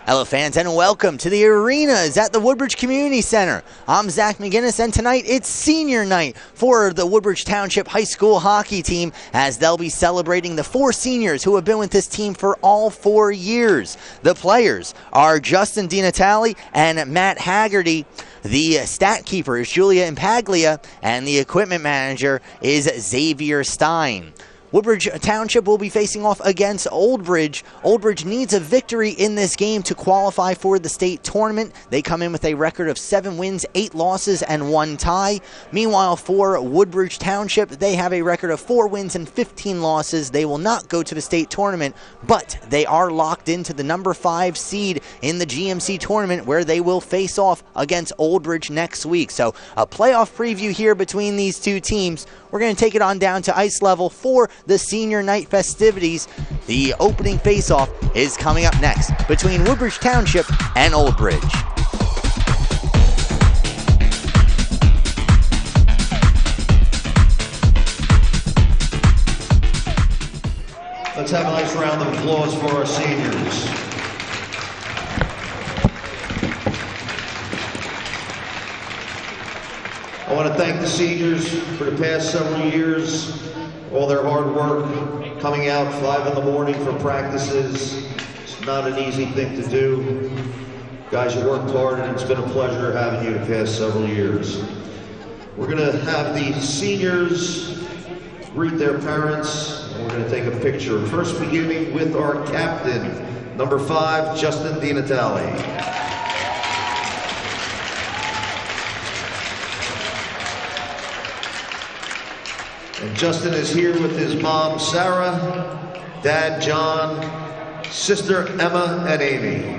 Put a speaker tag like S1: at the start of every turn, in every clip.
S1: Hello fans and welcome to the arenas at the Woodbridge Community Center. I'm Zach McGinnis and tonight it's senior night for the Woodbridge Township High School hockey team as they'll be celebrating the 4 seniors who have been with this team for all 4 years. The players are Justin DiNatale and Matt Haggerty. The stat keeper is Julia Impaglia and the equipment manager is Xavier Stein. Woodbridge Township will be facing off against Old Bridge. Old Bridge needs a victory in this game to qualify for the state tournament. They come in with a record of 7 wins, 8 losses, and 1 tie. Meanwhile, for Woodbridge Township, they have a record of 4 wins and 15 losses. They will not go to the state tournament, but they are locked into the number 5 seed in the GMC tournament where they will face off against Old Bridge next week. So a playoff preview here between these two teams. We're going to take it on down to ice level for the senior night festivities. The opening face-off is coming up next between Woodbridge Township and Old Bridge.
S2: Let's have a nice round of applause for our seniors. I want to thank the seniors for the past several years, all their hard work, coming out 5 in the morning for practices. It's not an easy thing to do. Guys, you worked hard and it's been a pleasure having you the past several years. We're going to have the seniors greet their parents, and we're going to take a picture. First beginning with our captain, number 5, Justin DiNatale. And Justin is here with his mom, Sarah, dad, John, sister, Emma, and Amy.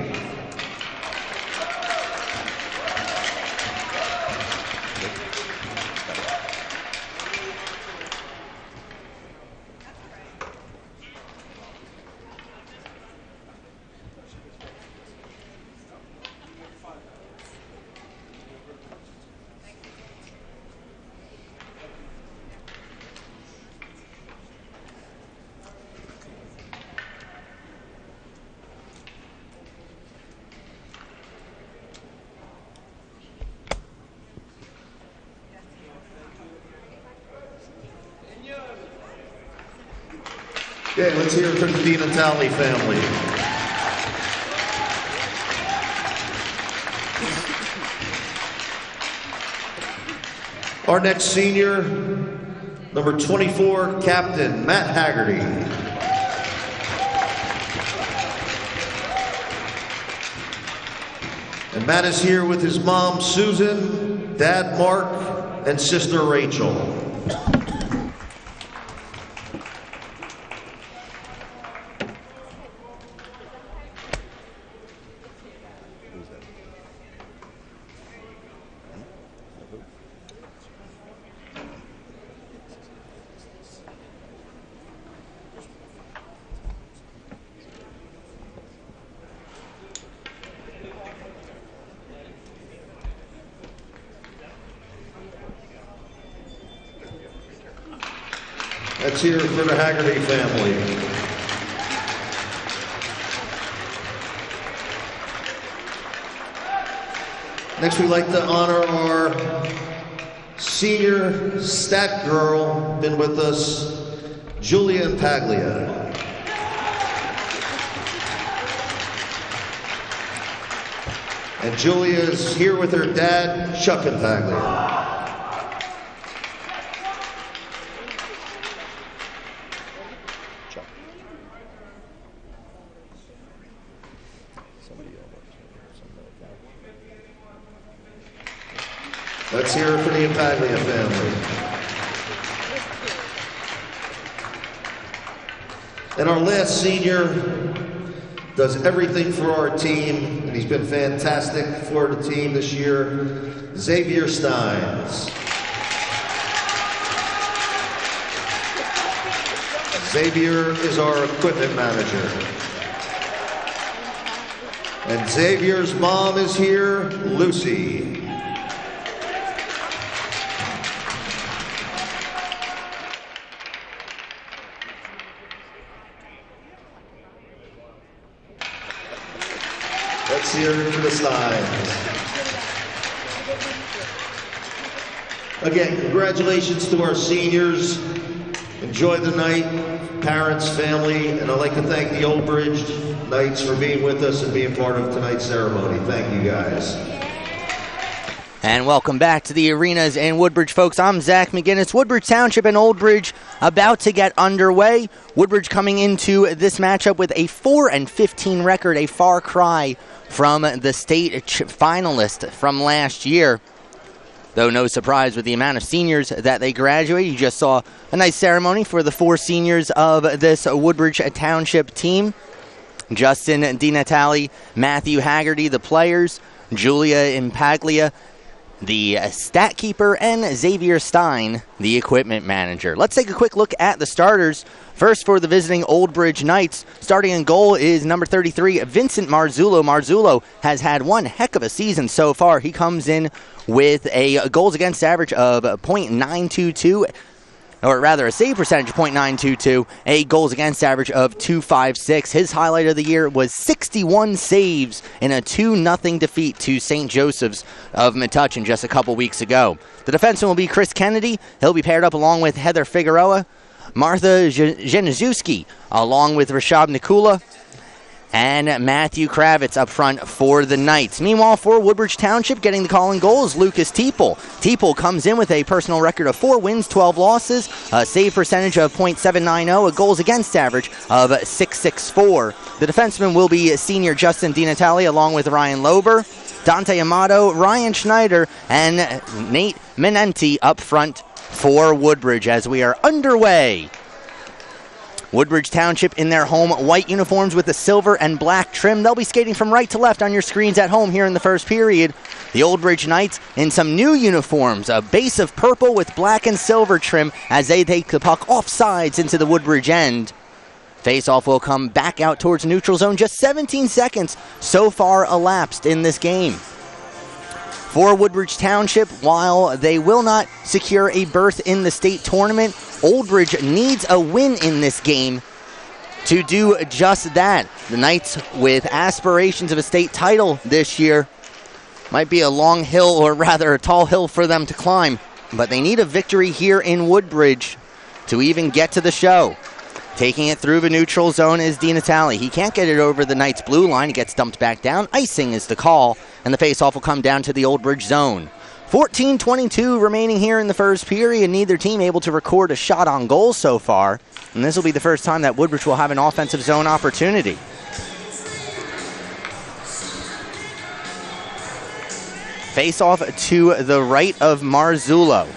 S2: Okay, let's hear it from the DiNatale family. Our next senior, number 24, Captain Matt Haggerty. And Matt is here with his mom, Susan, dad, Mark, and sister, Rachel. Let's hear it for the Haggerty family. Next, we'd like to honor our senior stat girl, been with us, Julia Impaglia. And Julia is here with her dad, Chuck Impaglia. Let's hear it for the Impaglia family. And our last senior does everything for our team, and he's been fantastic for the team this year, Xavier Steins. Xavier is our equipment manager. And Xavier's mom is here, Lucy. Let's hear it for the Steins. Again, congratulations to our seniors. Enjoy the night, parents, family, and I'd like to thank the Old Bridge Knights for being with us and being part of tonight's ceremony. Thank you, guys.
S1: And welcome back to the arenas in Woodbridge, folks. I'm Zach McGinnis. Woodbridge Township and Old Bridge about to get underway. Woodbridge coming into this matchup with a 4-15 record, a far cry from the state finalist from last year. Though no surprise with the amount of seniors that they graduated. You just saw a nice ceremony for the 4 seniors of this Woodbridge Township team. Justin DiNatale, Matthew Haggerty, the players, Julia Impaglia, the stat keeper, and Xavier Stein, the equipment manager. Let's take a quick look at the starters. First, for the visiting Old Bridge Knights, starting in goal is number 33, Vincent Marzullo. Marzullo has had one heck of a season so far. He comes in with a goals against average of .922, or rather a save percentage of .922, a goals against average of .256. His highlight of the year was 61 saves in a 2-0 defeat to St. Joseph's of Metuchen just a couple weeks ago. The defenseman will be Chris Kennedy. He'll be paired up along with Heather Figueroa, Martha Januszewski, along with Rashab Nikula, and Matthew Kravitz up front for the Knights. Meanwhile, for Woodbridge Township, getting the call in goal is Lucas Teeple. Teeple comes in with a personal record of 4 wins, 12 losses, a save percentage of .790, a goals against average of .664. The defenseman will be senior Justin DiNatale along with Ryan Lober, Dante Amato, Ryan Schneider, and Nate Menenti up front for Woodbridge as we are underway. Woodbridge Township in their home white uniforms with the silver and black trim. They'll be skating from right to left on your screens at home here in the first period. The Old Bridge Knights in some new uniforms, a base of purple with black and silver trim as they take the puck off sides into the Woodbridge end. Face-off will come back out towards neutral zone. Just 17 seconds so far elapsed in this game. For Woodbridge Township, while they will not secure a berth in the state tournament, Old Bridge needs a win in this game to do just that. The Knights, with aspirations of a state title this year, might be a long hill, or rather a tall hill for them to climb, but they need a victory here in Woodbridge to even get to the show. Taking it through the neutral zone is DiNatale. He can't get it over the Knights' blue line. He gets dumped back down. Icing is the call, and the face-off will come down to the Old Bridge zone. 14:22 remaining here in the first period. Neither team able to record a shot on goal so far, and this will be the first time that Woodbridge will have an offensive zone opportunity. Face-off to the right of Marzullo.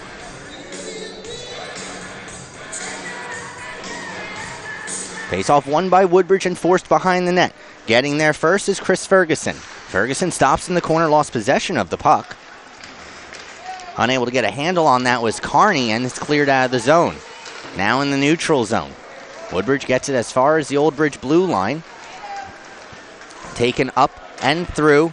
S1: Face-off won by Woodbridge and forced behind the net. Getting there first is Chris Ferguson. Ferguson stops in the corner, lost possession of the puck. Unable to get a handle on that was Carney, and it's cleared out of the zone. Now in the neutral zone. Woodbridge gets it as far as the Old Bridge blue line. Taken up and through.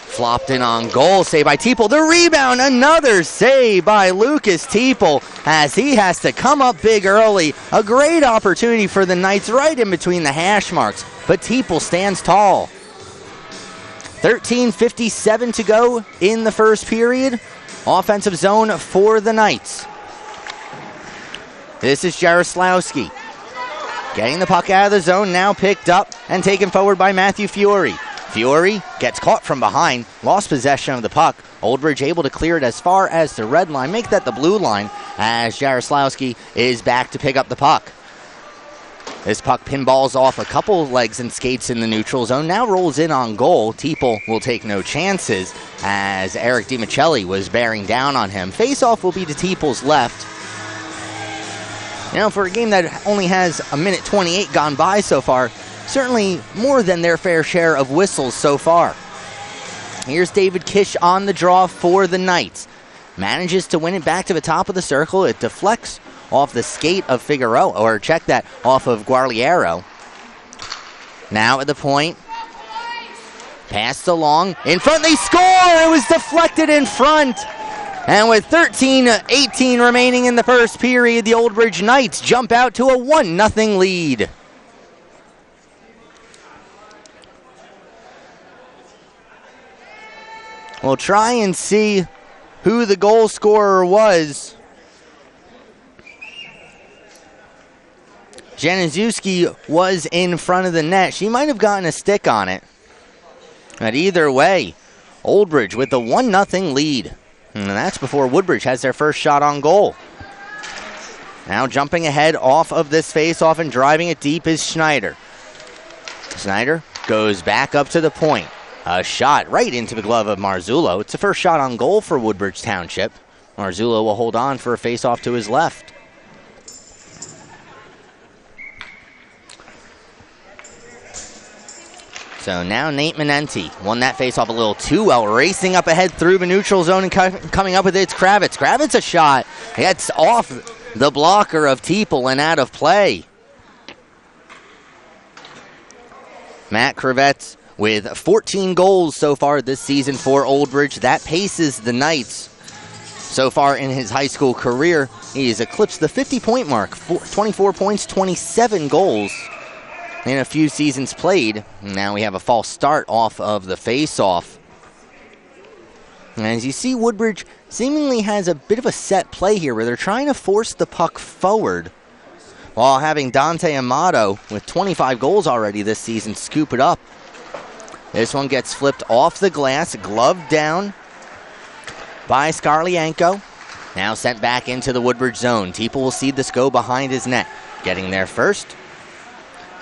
S1: Flopped in on goal, save by Teeple. The rebound, another save by Lucas Teeple as he has to come up big early. A great opportunity for the Knights right in between the hash marks, but Teeple stands tall. 13:57 to go in the first period. Offensive zone for the Knights. This is Jaroslawski. Getting the puck out of the zone, now picked up and taken forward by Matthew Fiore. Fiore gets caught from behind, lost possession of the puck. Old Bridge able to clear it as far as the red line, make that the blue line, as Jaroslawski is back to pick up the puck. This puck pinballs off a couple legs and skates in the neutral zone, now rolls in on goal. Teeple will take no chances as Eric DiMichelli was bearing down on him. Face-off will be to Teeple's left. You know, for a game that only has a minute 28 gone by so far, certainly more than their fair share of whistles so far. Here's David Kish on the draw for the Knights. Manages to win it back to the top of the circle. It deflects off the skate of Figueroa, or check that, off of Guarliero. Now at the point. Passed along. In front, they score! It was deflected in front. And with 13:18 remaining in the first period, the Old Bridge Knights jump out to a 1-0 lead. We'll try and see who the goal scorer was. Januszewski was in front of the net. She might have gotten a stick on it. But either way, Old Bridge with the 1-0 lead. And that's before Woodbridge has their first shot on goal. Now jumping ahead off of this face-off and driving it deep is Schneider. Schneider goes back up to the point. A shot right into the glove of Marzullo. It's the first shot on goal for Woodbridge Township. Marzullo will hold on for a face-off to his left. So now Nate Menenti won that face-off a little too well, racing up ahead through the neutral zone and coming up with it. It's Kravitz. Kravitz a shot. It's off the blocker of Teeple and out of play. Matt Kravitz with 14 goals so far this season for Old Bridge. That paces the Knights. So far in his high school career, he's eclipsed the 50-point mark. 24 points, 27 goals in a few seasons played. Now we have a false start off of the face-off. And as you see, Woodbridge seemingly has a bit of a set play here where they're trying to force the puck forward while having Dante Amato, with 25 goals already this season, scoop it up. This one gets flipped off the glass, gloved down by Skarlienko. Now sent back into the Woodbridge zone. Teeple will see this go behind his net. Getting there first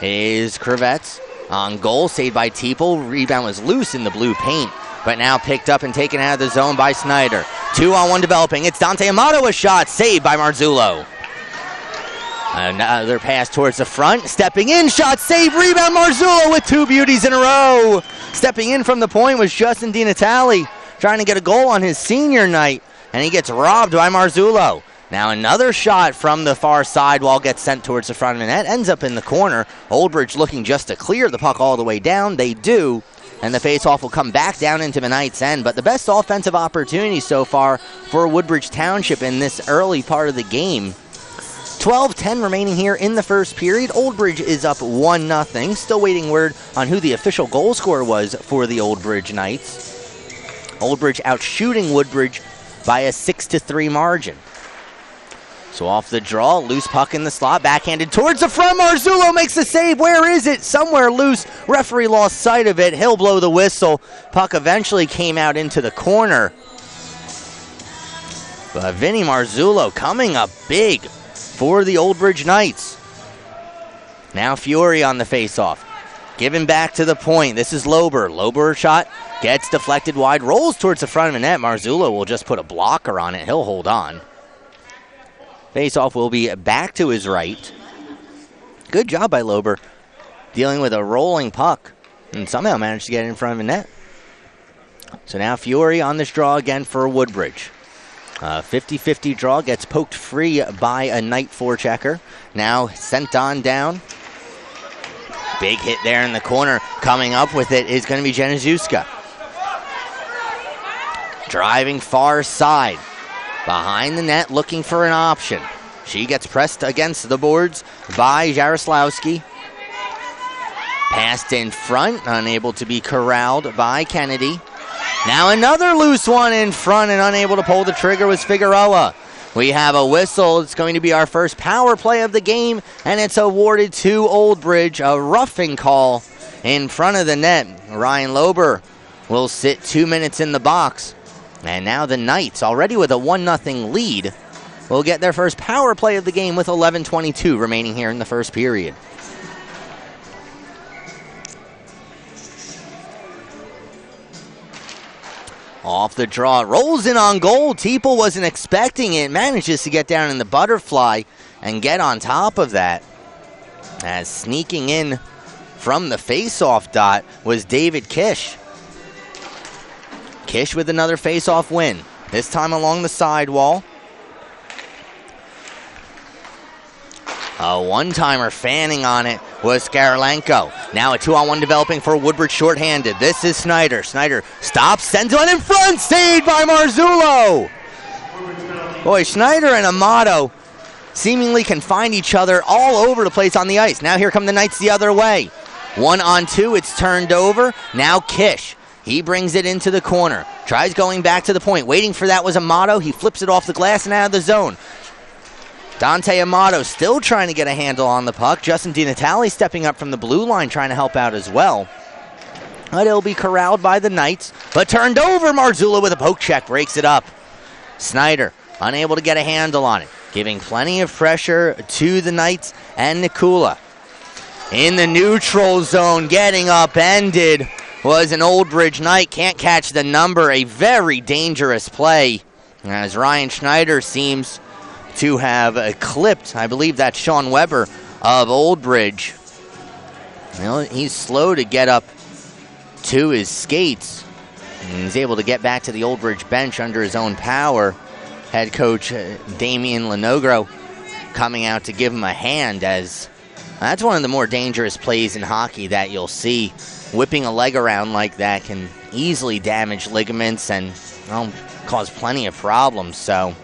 S1: is Kravitz. On goal, saved by Teeple. Rebound was loose in the blue paint, but now picked up and taken out of the zone by Snyder. 2-on-1 developing. It's Dante Amato, a shot, saved by Marzullo. Another pass towards the front. Stepping in, shot, save, rebound, Marzullo with two beauties in a row. Stepping in from the point was Justin DiNatale, trying to get a goal on his senior night, and he gets robbed by Marzullo. Now another shot from the far sidewall gets sent towards the front of the net, ends up in the corner. Old Bridge looking just to clear the puck all the way down. They do, and the faceoff will come back down into the Knights' end. But the best offensive opportunity so far for Woodbridge Township in this early part of the game. 12-10 remaining here in the first period. Old Bridge is up 1-0. Still waiting word on who the official goal scorer was for the Old Bridge Knights. Old Bridge outshooting Woodbridge by a 6-3 margin. So off the draw, loose puck in the slot, backhanded towards the front. Marzullo makes the save. Where is it? Somewhere loose. Referee lost sight of it. He'll blow the whistle. Puck eventually came out into the corner. But Vinny Marzullo coming up big for the Old Bridge Knights. Now Fiore on the faceoff. Given back to the point. This is Lober. Lober shot gets deflected wide, rolls towards the front of the net. Marzullo will just put a blocker on it. He'll hold on. Faceoff will be back to his right. Good job by Lober, dealing with a rolling puck and somehow managed to get it in front of the net. So now Fiore on this draw again for Woodbridge. 50-50 draw, gets poked free by a Knight forechecker. Now sent on down. Big hit there in the corner. Coming up with it is going to be Januszewska. Driving far side. Behind the net, looking for an option. She gets pressed against the boards by Jaroslawski. Passed in front, unable to be corralled by Kennedy. Now another loose one in front, and unable to pull the trigger was Figueroa. We have a whistle. It's going to be our first power play of the game, and it's awarded to Old Bridge. A roughing call in front of the net. Ryan Lober will sit 2 minutes in the box. And now the Knights, already with a 1-0 lead, will get their first power play of the game with 11:22 remaining here in the first period. Off the draw, rolls in on goal. Teeple wasn't expecting it, manages to get down in the butterfly and get on top of that. As sneaking in from the face-off dot was David Kish. Kish with another face-off win, this time along the sidewall. A one-timer fanning on it was Skaralenko. Now a 2-on-1 developing for Woodbridge shorthanded. This is Snyder. Snyder stops, sends one in front, saved by Marzullo. Boy, Snyder and Amato seemingly can find each other all over the place on the ice. Now here come the Knights the other way. 1-on-2, it's turned over. Now Kish He brings it into the corner. Tries going back to the point. Waiting for that was Amato. He flips it off the glass and out of the zone. Dante Amato still trying to get a handle on the puck. Justin DiNatale stepping up from the blue line trying to help out as well. But it'll be corralled by the Knights. But turned over. Marzullo with a poke check. Breaks it up. Snyder unable to get a handle on it. Giving plenty of pressure to the Knights and Nikula. In the neutral zone, getting upended was an Woodbridge Knight. Can't catch the number. A very dangerous play as Ryan Schneider seems to have clipped, I believe that's Sean Weber of Woodbridge. He's slow to get up to his skates. And he's able to get back to the Woodbridge bench under his own power. Head coach Damian Lenogro coming out to give him a hand, as that's one of the more dangerous plays in hockey that you'll see. Whipping a leg around like that can easily damage ligaments and cause plenty of problems. So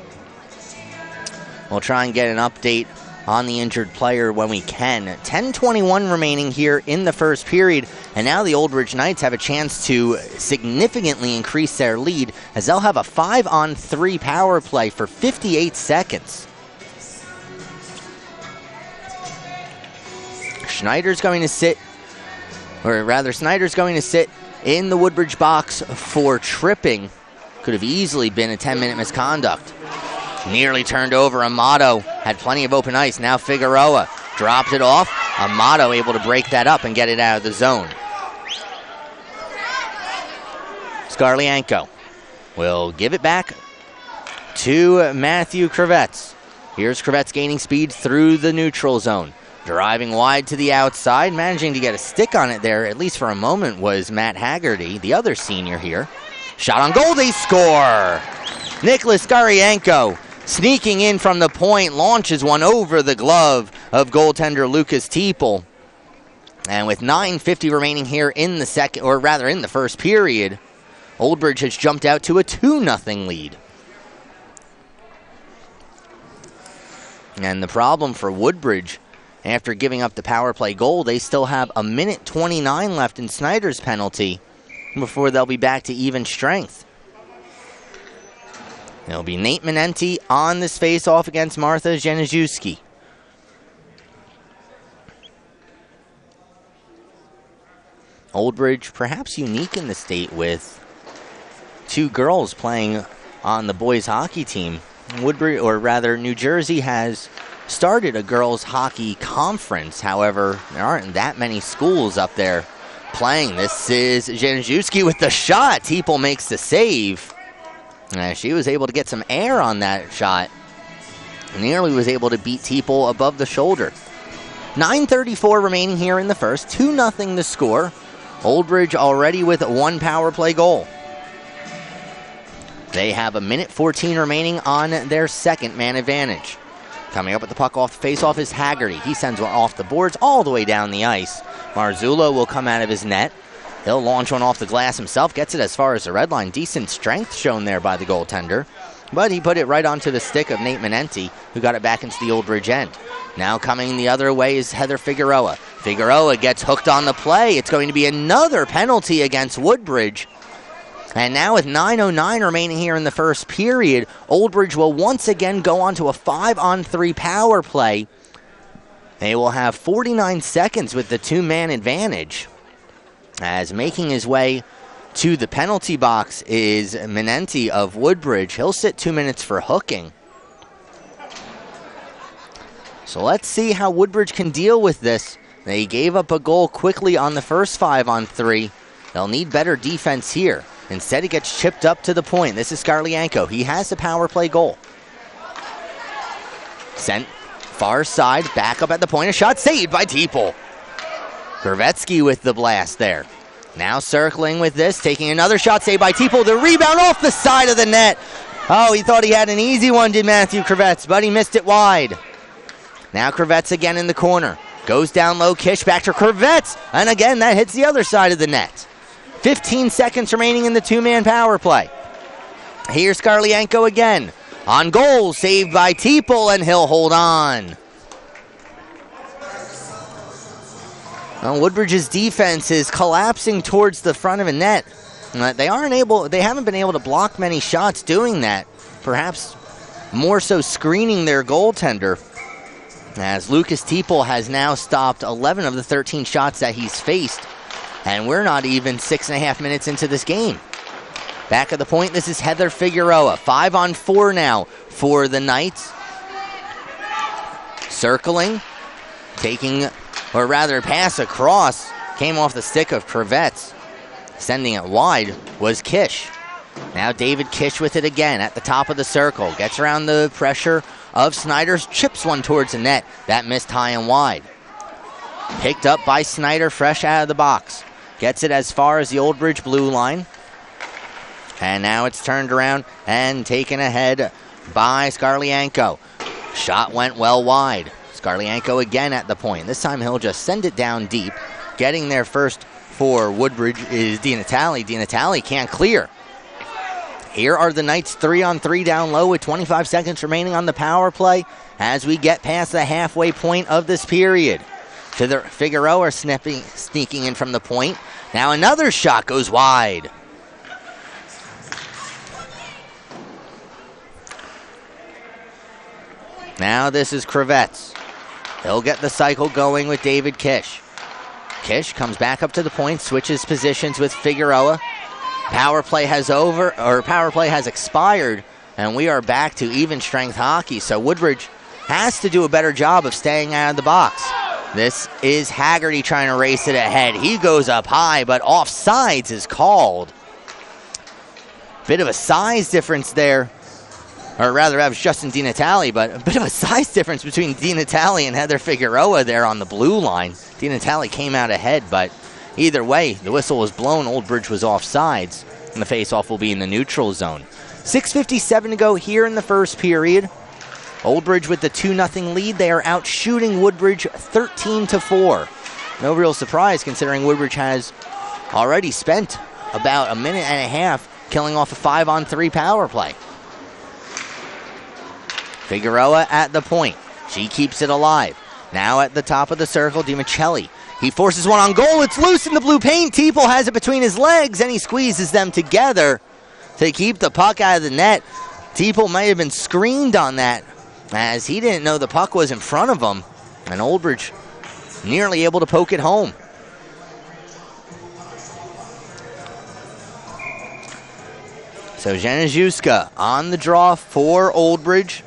S1: we'll try and get an update on the injured player when we can. 10:21 remaining here in the first period, and now the Woodbridge Knights have a chance to significantly increase their lead as they'll have a 5-on-3 power play for 58 seconds. Snyder's going to sit in the Woodbridge box for tripping. Could have easily been a 10-minute misconduct. Nearly turned over. Amato had plenty of open ice. Now Figueroa dropped it off. Amato able to break that up and get it out of the zone. Skarlianko will give it back to Matthew Kravets. Here's Kravets gaining speed through the neutral zone. Driving wide to the outside, managing to get a stick on it there, at least for a moment, was Matt Haggerty, the other senior here. Shot on goal, they score! Nicholas Skarlianko sneaking in from the point, launches one over the glove of goaltender Lucas Teeple. And with 9:50 remaining here in the second, or rather in the first period, Woodbridge has jumped out to a 2-0 lead. And the problem for Woodbridge, after giving up the power play goal, they still have 1:29 left in Snyder's penalty before they'll be back to even strength. It'll be Nate Manenti on this face-off against Martha Januszewski. Woodbridge perhaps unique in the state with two girls playing on the boys hockey team. Woodbridge, or rather New Jersey, has started a girls hockey conference. However, there aren't that many schools up there playing. This is Januszewski with the shot. Teeple makes the save. She was able to get some air on that shot. Nearly was able to beat Teeple above the shoulder. 9:34 remaining here in the first. 2-0 the score. Woodbridge already with one power play goal. They have 1:14 remaining on their second man advantage. Coming up with the puck off the face-off is Haggerty. He sends one off the boards all the way down the ice. Marzullo will come out of his net. He'll launch one off the glass himself, gets it as far as the red line. Decent strength shown there by the goaltender. But he put it right onto the stick of Nate Manenti, who got it back into the Woodbridge end. Now coming the other way is Heather Figueroa. Figueroa gets hooked on the play. It's going to be another penalty against Woodbridge. And now with 9:09 remaining here in the first period, Woodbridge will once again go on to a 5-on-3 power play. They will have 49 seconds with the two-man advantage. As making his way to the penalty box is Manenti of Woodbridge. He'll sit 2 minutes for hooking. So let's see how Woodbridge can deal with this. They gave up a goal quickly on the first 5-on-3. They'll need better defense here. Instead, it gets chipped up to the point. This is Skarlianko. He has the power play goal. Sent far side, back up at the point. A shot saved by Teeple. Gravetsky with the blast there. Now circling with this, taking another shot saved by Teeple. The rebound off the side of the net. Oh, he thought he had an easy one, did Matthew Kravets, but he missed it wide. Now Kravets again in the corner. Goes down low, Kish back to Kravets. And again, that hits the other side of the net. 15 seconds remaining in the two-man power play. Here's Skarlianko again. On goal, saved by Teeple, and he'll hold on. Well, Woodbridge's defense is collapsing towards the front of a net. They haven't been able to block many shots doing that. Perhaps more so screening their goaltender, as Lucas Teeple has now stopped 11 of the 13 shots that he's faced, and we're not even 6.5 minutes into this game. Back at the point, this is Heather Figueroa. 5-on-4 now for the Knights. Circling, pass across, came off the stick of Crevetz. Sending it wide was Kish. Now David Kish with it again at the top of the circle. Gets around the pressure of Snyder, chips one towards the net. That missed high and wide. Picked up by Snyder fresh out of the box. Gets it as far as the Old Bridge blue line. And now it's turned around and taken ahead by Skarlianko. Shot went well wide. Skarlianko again at the point. This time he'll just send it down deep. Getting there first for Woodbridge is DiNatale. DiNatale can't clear. Here are the Knights 3-on-3 down low with 25 seconds remaining on the power play as we get past the halfway point of this period. Figueroa sneaking in from the point. Now another shot goes wide. Now this is Crevetz. He'll get the cycle going with David Kish. Kish comes back up to the point, switches positions with Figueroa. Power play has expired, and we are back to even strength hockey. So Woodbridge has to do a better job of staying out of the box. This is Haggerty trying to race it ahead. He goes up high, but offsides is called. Bit of a size difference there. Or rather, that was Justin DiNatale, but a bit of a size difference between DiNatale and Heather Figueroa there on the blue line. DiNatale came out ahead, but either way, the whistle was blown. Old Bridge was offsides, and the face-off will be in the neutral zone. 6:57 to go here in the first period. Old Bridge with the 2-0 lead. They are out shooting Woodbridge 13-4. No real surprise considering Woodbridge has already spent about a minute and a half killing off a 5-on-3 power play. Figueroa at the point. She keeps it alive. Now at the top of the circle, DiMicheli. He forces one on goal. It's loose in the blue paint. Teeple has it between his legs, and he squeezes them together to keep the puck out of the net. Teeple might have been screened on that, as he didn't know the puck was in front of him, and Old Bridge nearly able to poke it home. So Januszewska on the draw for Old Bridge.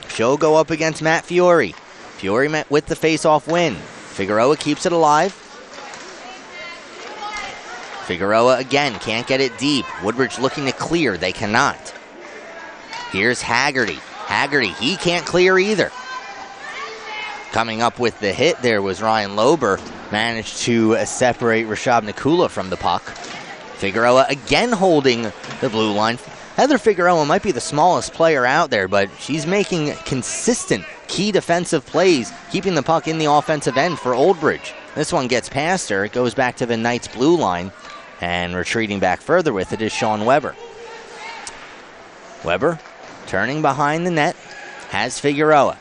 S1: She'll go up against Matt Fiore. Fiore met with the face-off win. Figueroa keeps it alive. Figueroa again can't get it deep. Woodbridge looking to clear. They cannot. Here's Haggerty. Haggerty, he can't clear either. Coming up with the hit there was Ryan Lober. Managed to separate Rashab Nikula from the puck. Figueroa again holding the blue line. Heather Figueroa might be the smallest player out there, but she's making consistent key defensive plays, keeping the puck in the offensive end for Old Bridge. This one gets past her. It goes back to the Knights' blue line, and retreating back further with it is Sean Weber. Weber turning behind the net, has Figueroa.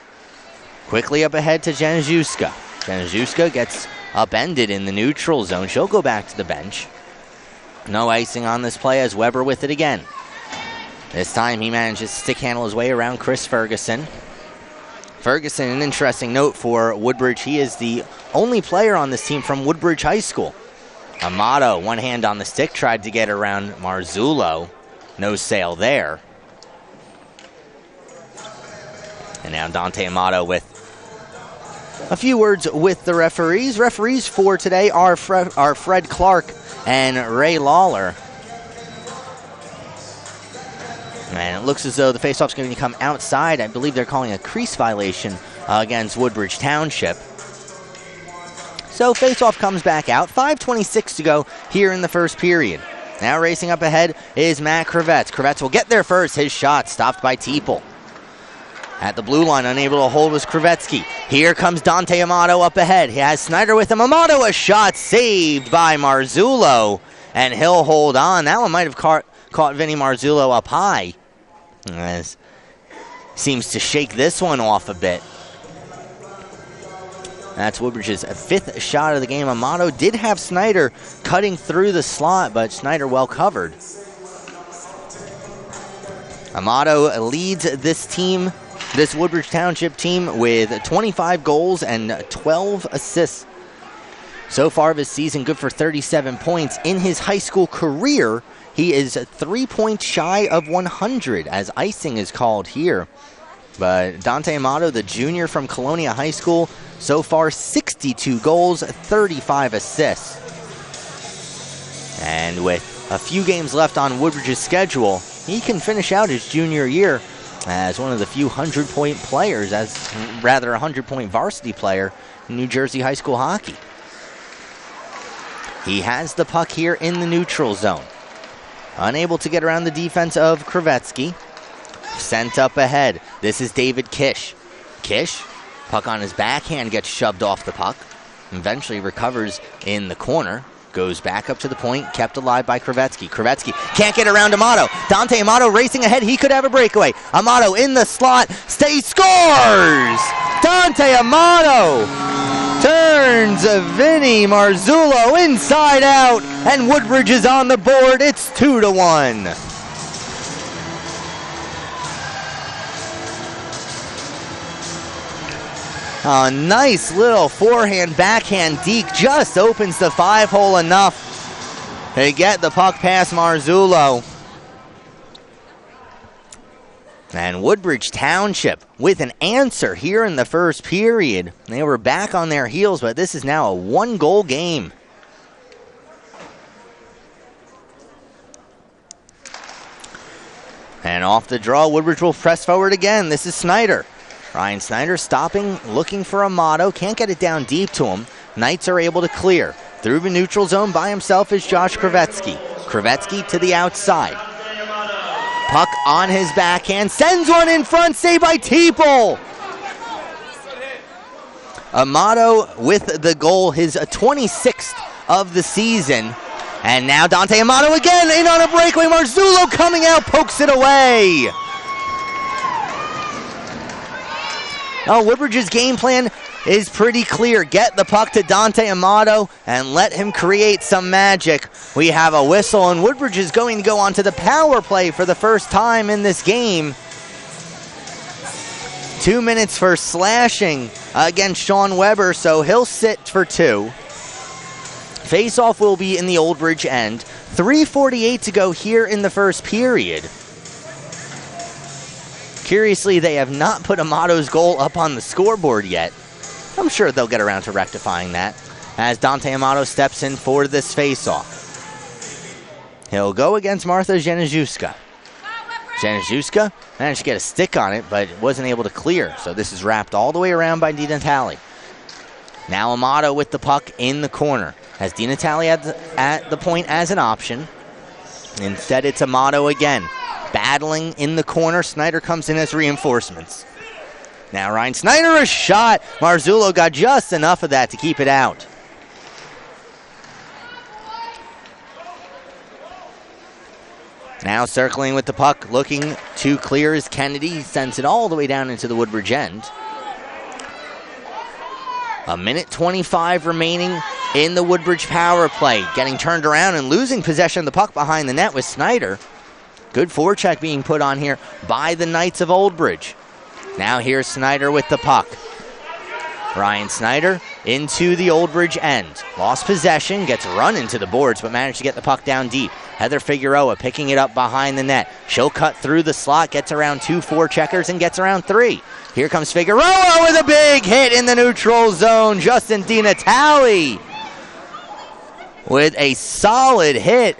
S1: Quickly up ahead to Januszewska. Januszewska gets upended in the neutral zone. She'll go back to the bench. No icing on this play as Weber with it again. This time he manages to stick handle his way around Chris Ferguson. Ferguson, an interesting note for Woodbridge. He is the only player on this team from Woodbridge High School. Amato, one hand on the stick, tried to get around Marzullo. No sale there. And now Dante Amato with a few words with the referees. Referees for today are Fred Clark and Ray Lawler. And it looks as though the faceoff's going to come outside. I believe they're calling a crease violation against Woodbridge Township. So faceoff comes back out. 5:26 to go here in the first period. Now racing up ahead is Matt Crevetz. Crevetz will get there first. His shot stopped by Teeple. At the blue line, unable to hold was Krevetsky. Here comes Dante Amato up ahead. He has Snyder with him. Amato, a shot saved by Marzullo, and he'll hold on. That one might have caught Vinny Marzullo up high. Seems to shake this one off a bit. That's Woodbridge's 5th shot of the game. Amato did have Snyder cutting through the slot, but Snyder well covered. Amato leads this team, this Woodbridge Township team, with 25 goals and 12 assists. So far this season, good for 37 points. In his high school career, he is 3 points shy of 100, as icing is called here. But Dante Amato, the junior from Colonia High School, so far 62 goals, 35 assists. And with a few games left on Woodbridge's schedule, he can finish out his junior year as one of the few 100-point players, a 100-point varsity player in New Jersey high school hockey. He has the puck here in the neutral zone. Unable to get around the defense of Kravetsky. Sent up ahead. This is David Kish. Kish, puck on his backhand, gets shoved off the puck. Eventually recovers in the corner. Goes back up to the point, kept alive by Kravetsky. Kravetsky can't get around Amato. Dante Amato racing ahead. He could have a breakaway. Amato in the slot. Scores! Dante Amato turns Vinny Marzullo inside out, and Woodbridge is on the board. It's 2-1. A nice little forehand, backhand deke just opens the 5-hole enough to get the puck past Marzullo. And Woodbridge Township with an answer here in the first period. They were back on their heels, but this is now a 1-goal game. And off the draw, Woodbridge will press forward again. This is Snyder. Ryan Snyder stopping, looking for Amato. Can't get it down deep to him. Knights are able to clear. Through the neutral zone by himself is Josh Kravetsky. Kravetsky to the outside. Puck on his backhand. Sends one in front. Saved by Teeple. Amato with the goal. His 26th of the season. And now Dante Amato again in on a breakaway. Marzullo coming out. Pokes it away. Oh, Woodbridge's game plan is pretty clear. Get the puck to Dante Amato and let him create some magic. We have a whistle, and Woodbridge is going to go on to the power play for the first time in this game. 2 minutes for slashing against Sean Weber, so he'll sit for 2. Face-off will be in the Old Bridge end. 3:48 to go here in the first period. Curiously, they have not put Amato's goal up on the scoreboard yet. I'm sure they'll get around to rectifying that as Dante Amato steps in for this face-off. He'll go against Martha Januszewska. Januszewska managed to get a stick on it, but wasn't able to clear. So this is wrapped all the way around by Di Natale. Now Amato with the puck in the corner. Has Di Natale at the point as an option. Instead, it's Amato again. Battling in the corner. Snyder comes in as reinforcements. Now Ryan Snyder, a shot. Marzullo got just enough of that to keep it out. Now circling with the puck, looking to clear is Kennedy. He sends it all the way down into the Woodbridge end. 1:25 remaining in the Woodbridge power play. Getting turned around and losing possession of the puck behind the net with Snyder. Good forecheck being put on here by the Knights of Old Bridge. Now here's Snyder with the puck. Ryan Snyder into the Old Bridge end. Lost possession, gets run into the boards, but managed to get the puck down deep. Heather Figueroa picking it up behind the net. She'll cut through the slot, gets around 2 forecheckers, and gets around 3. Here comes Figueroa with a big hit in the neutral zone. Justin Di Natale with a solid hit.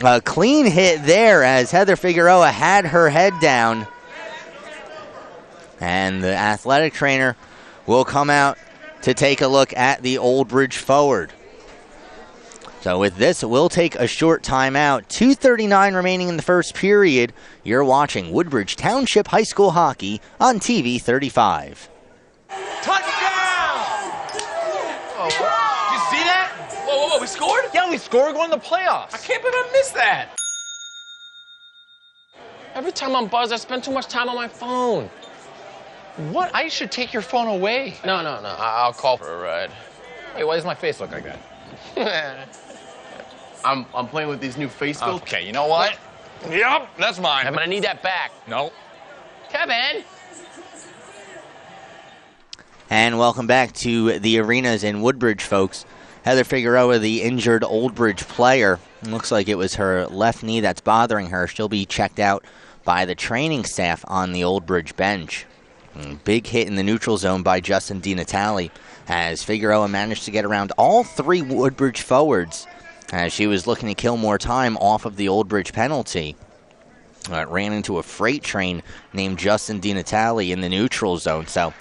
S1: A clean hit there as Heather Figueroa had her head down. And the athletic trainer will come out to take a look at the Old Bridge forward. So with this, we'll take a short timeout. 2:39 remaining in the first period. You're watching Woodbridge Township High School Hockey on TV 35.
S3: Touchdown! Oh, did you see that? Whoa, we scored?
S4: Yeah, we scored. We're going to the playoffs.
S3: I can't believe I missed that.
S4: Every time I'm buzzed, I spend too much time on my phone.
S3: What? I should take your phone away.
S4: No. I'll call for a ride.
S3: Hey, why does my face look like that?
S4: I'm playing with these new face filters.
S3: Okay, you know what? Yep, that's mine.
S4: I'm gonna need that back.
S3: No.
S4: Kevin!
S1: And welcome back to the arenas in Woodbridge, folks. Heather Figueroa, the injured Oldbridge player. Looks like it was her left knee that's bothering her. She'll be checked out by the training staff on the Oldbridge bench. Big hit in the neutral zone by Justin DiNatale as Figueroa managed to get around all three Woodbridge forwards as she was looking to kill more time off of the Oldbridge penalty. Ran into a freight train named Justin DiNatale in the neutral zone. So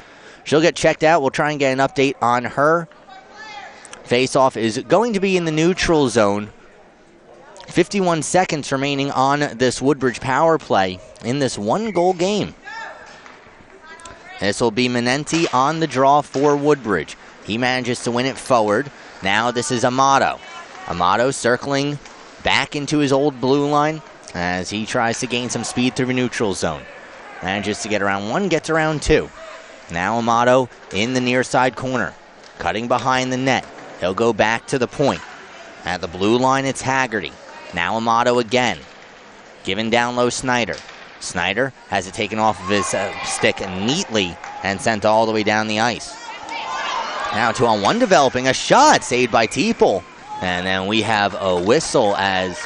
S1: she'll get checked out. We'll try and get an update on her. Face-off is going to be in the neutral zone. 51 seconds remaining on this Woodbridge power play in this one-goal game. This will be Menenti on the draw for Woodbridge. He manages to win it forward. Now this is Amato. Amato circling back into his old blue line as he tries to gain some speed through the neutral zone. Manages to get around one, gets around two. Now Amato in the near side corner, cutting behind the net. He'll go back to the point. At the blue line, it's Haggerty. Now Amato again, giving down low Snyder. Snyder has it taken off of his stick neatly and sent all the way down the ice. Now 2-on-1 developing, a shot saved by Teeple. And then we have a whistle as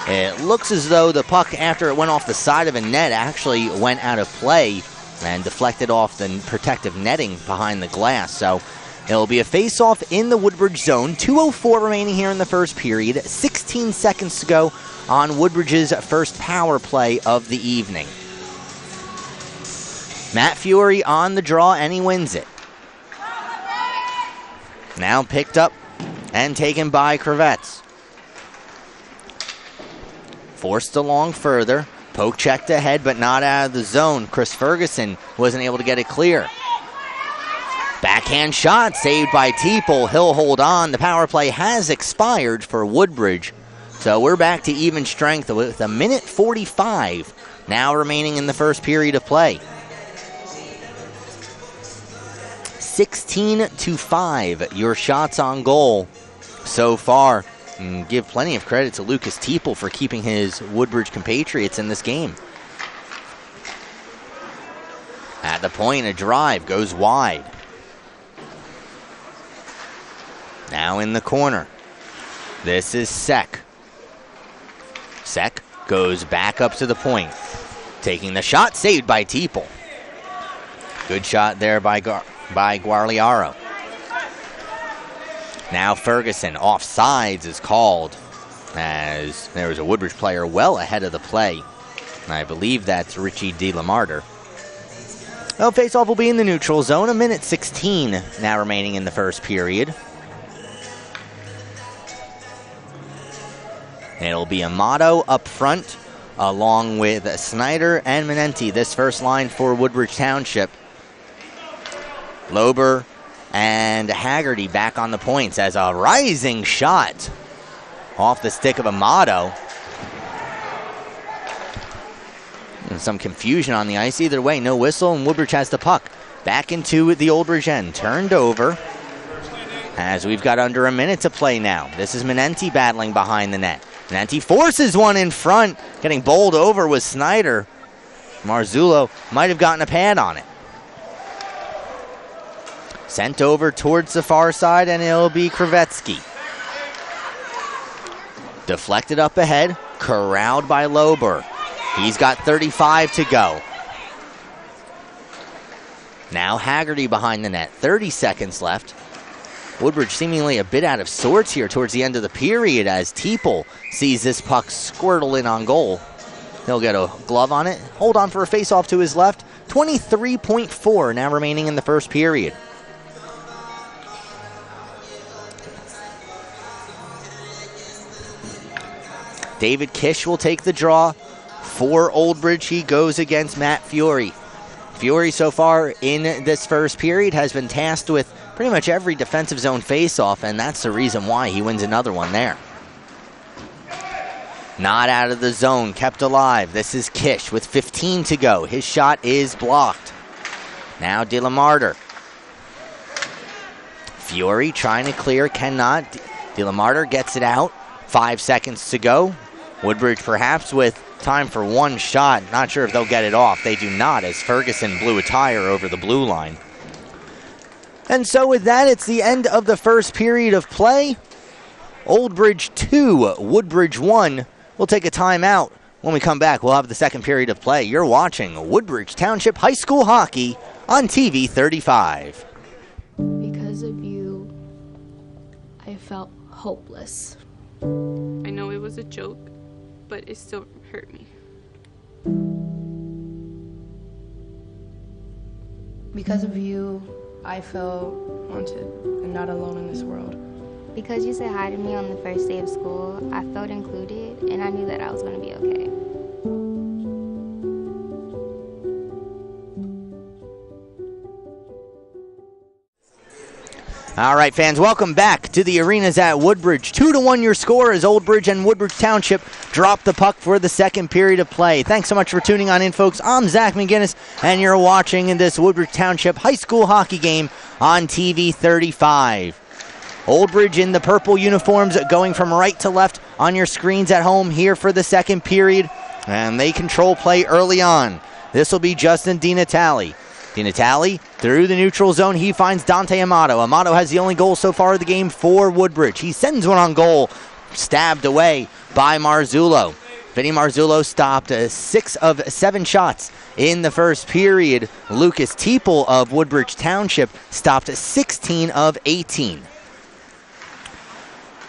S1: it looks as though the puck, after it went off the side of a net, actually went out of play and deflected off the protective netting behind the glass. So it'll be a face-off in the Woodbridge zone. 2:04 remaining here in the first period. 16 seconds to go on Woodbridge's first power play of the evening. Matt Fury on the draw, and he wins it. Now picked up and taken by Kravets. Forced along further. Poke checked ahead, but not out of the zone. Chris Ferguson wasn't able to get it clear. Backhand shot saved by Teeple. He'll hold on. The power play has expired for Woodbridge. So we're back to even strength with 1:45 now remaining in the first period of play. 16-5, your shots on goal so far. And give plenty of credit to Lucas Teeple for keeping his Woodbridge compatriots in this game. At the point, a drive goes wide. Now in the corner. This is Sek. Sek goes back up to the point. Taking the shot, saved by Teeple. Good shot there by Guarliaro. Now Ferguson, offsides is called as there was a Woodbridge player well ahead of the play. And I believe that's Richie DeLamarter. Well, face-off will be in the neutral zone. 1:16 now remaining in the first period. It'll be Amato up front along with Snyder and Menenti. This first line for Woodbridge Township. Lober and Haggerty back on the points as a rising shot off the stick of Amato. And some confusion on the ice. Either way, no whistle, and Woodbridge has the puck. Back into the Oldbridge end. Turned over as we've got under a minute to play now. This is Menenti battling behind the net. Menenti forces one in front. Getting bowled over with Snyder. Marzullo might have gotten a pad on it. Sent over towards the far side, and it'll be Kravetsky. Deflected up ahead, corralled by Lober. He's got 35 to go. Now Haggerty behind the net, 30 seconds left. Woodbridge seemingly a bit out of sorts here towards the end of the period as Teeple sees this puck squirtle in on goal. He'll get a glove on it, hold on for a face-off to his left. 23.4 now remaining in the first period. David Kish will take the draw for Oldbridge. He goes against Matt Fury. Fury so far in this first period has been tasked with pretty much every defensive zone faceoff, and that's the reason why he wins another one there. Not out of the zone, kept alive. This is Kish with 15 to go. His shot is blocked. Now De La Martyr. Fiore trying to clear, cannot. De La Martyr gets it out. 5 seconds to go. Woodbridge perhaps with time for one shot. Not sure if they'll get it off. They do not, as Ferguson blew a tire over the blue line. And so with that, it's the end of the first period of play. Old Bridge 2, Woodbridge 1. We'll take a timeout. When we come back, we'll have the second period of play. You're watching Woodbridge Township High School Hockey on TV 35.
S5: Because of you, I felt hopeless.
S6: I know it was a joke, but it still hurt me.
S5: Because of you, I felt wanted and not alone in this world.
S7: Because you said hi to me on the first day of school, I felt included, and I knew that I was going to be okay.
S1: All right, fans, welcome back to the arenas at Woodbridge. 2-1 your score as Old Bridge and Woodbridge Township drop the puck for the second period of play. Thanks so much for tuning on in, folks. I'm Zach McGinnis, and you're watching in this Woodbridge Township High School hockey game on TV 35. Old Bridge in the purple uniforms going from right to left on your screens at home here for the second period, and they control play early on. This will be Justin DiNatale. DiNatale through the neutral zone. He finds Dante Amato. Amato has the only goal so far of the game for Woodbridge. He sends one on goal, stabbed away by Marzullo. Vinny Marzullo stopped 6 of 7 shots in the first period. Lucas Teeple of Woodbridge Township stopped 16 of 18.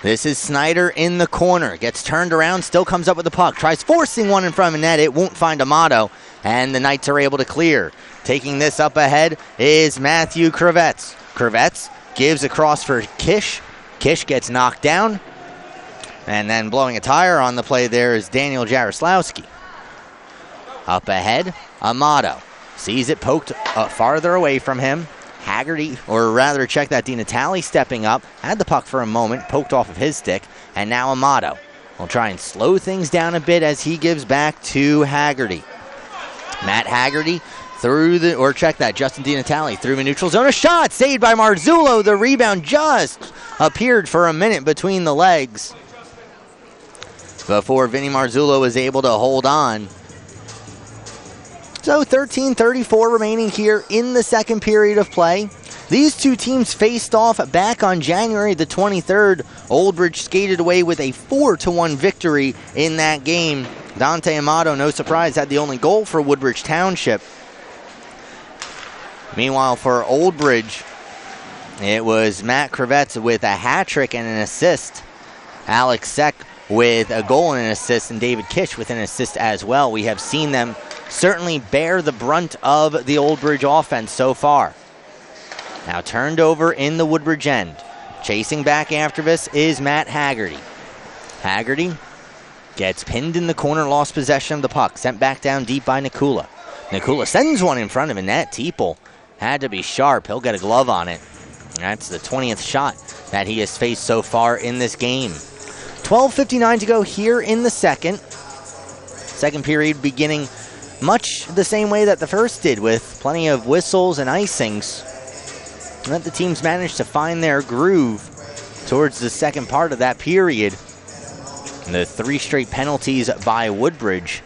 S1: This is Snyder in the corner. Gets turned around, still comes up with the puck. Tries forcing one in front of the net. It won't find Amato, and the Knights are able to clear. Taking this up ahead is Matthew Kravetz. Kravetz gives across for Kish. Kish gets knocked down. And then blowing a tire on the play there is Daniel Jaroslawski. Up ahead, Amato. Sees it poked farther away from him. Haggerty, or rather check that, DiNatale stepping up. Had the puck for a moment, poked off of his stick. And now Amato will try and slow things down a bit as he gives back to Haggerty. Matt Haggerty through the, or check that, Justin DiNatale through the neutral zone. A shot saved by Marzullo. The rebound just appeared for a minute between the legs before Vinny Marzullo was able to hold on. So 13:34 remaining here in the second period of play. These two teams faced off back on January the 23rd. Old Bridge skated away with a 4-1 victory in that game. Dante Amato, no surprise, had the only goal for Woodbridge Township. Meanwhile, for Old Bridge, it was Matt Kravetz with a hat trick and an assist. Alex Seck with a goal and an assist, and David Kish with an assist as well. We have seen them certainly bear the brunt of the Old Bridge offense so far. Now turned over in the Woodbridge end. Chasing back after this is Matt Haggerty. Haggerty gets pinned in the corner, lost possession of the puck. Sent back down deep by Nikula. Nikula sends one in front of a net. Teeple had to be sharp. He'll get a glove on it. That's the 20th shot that he has faced so far in this game. 12:59 to go here in the second. Second period beginning much the same way that the first did, with plenty of whistles and icings. Let the teams manage to find their groove towards the second part of that period. The 3 straight penalties by Woodbridge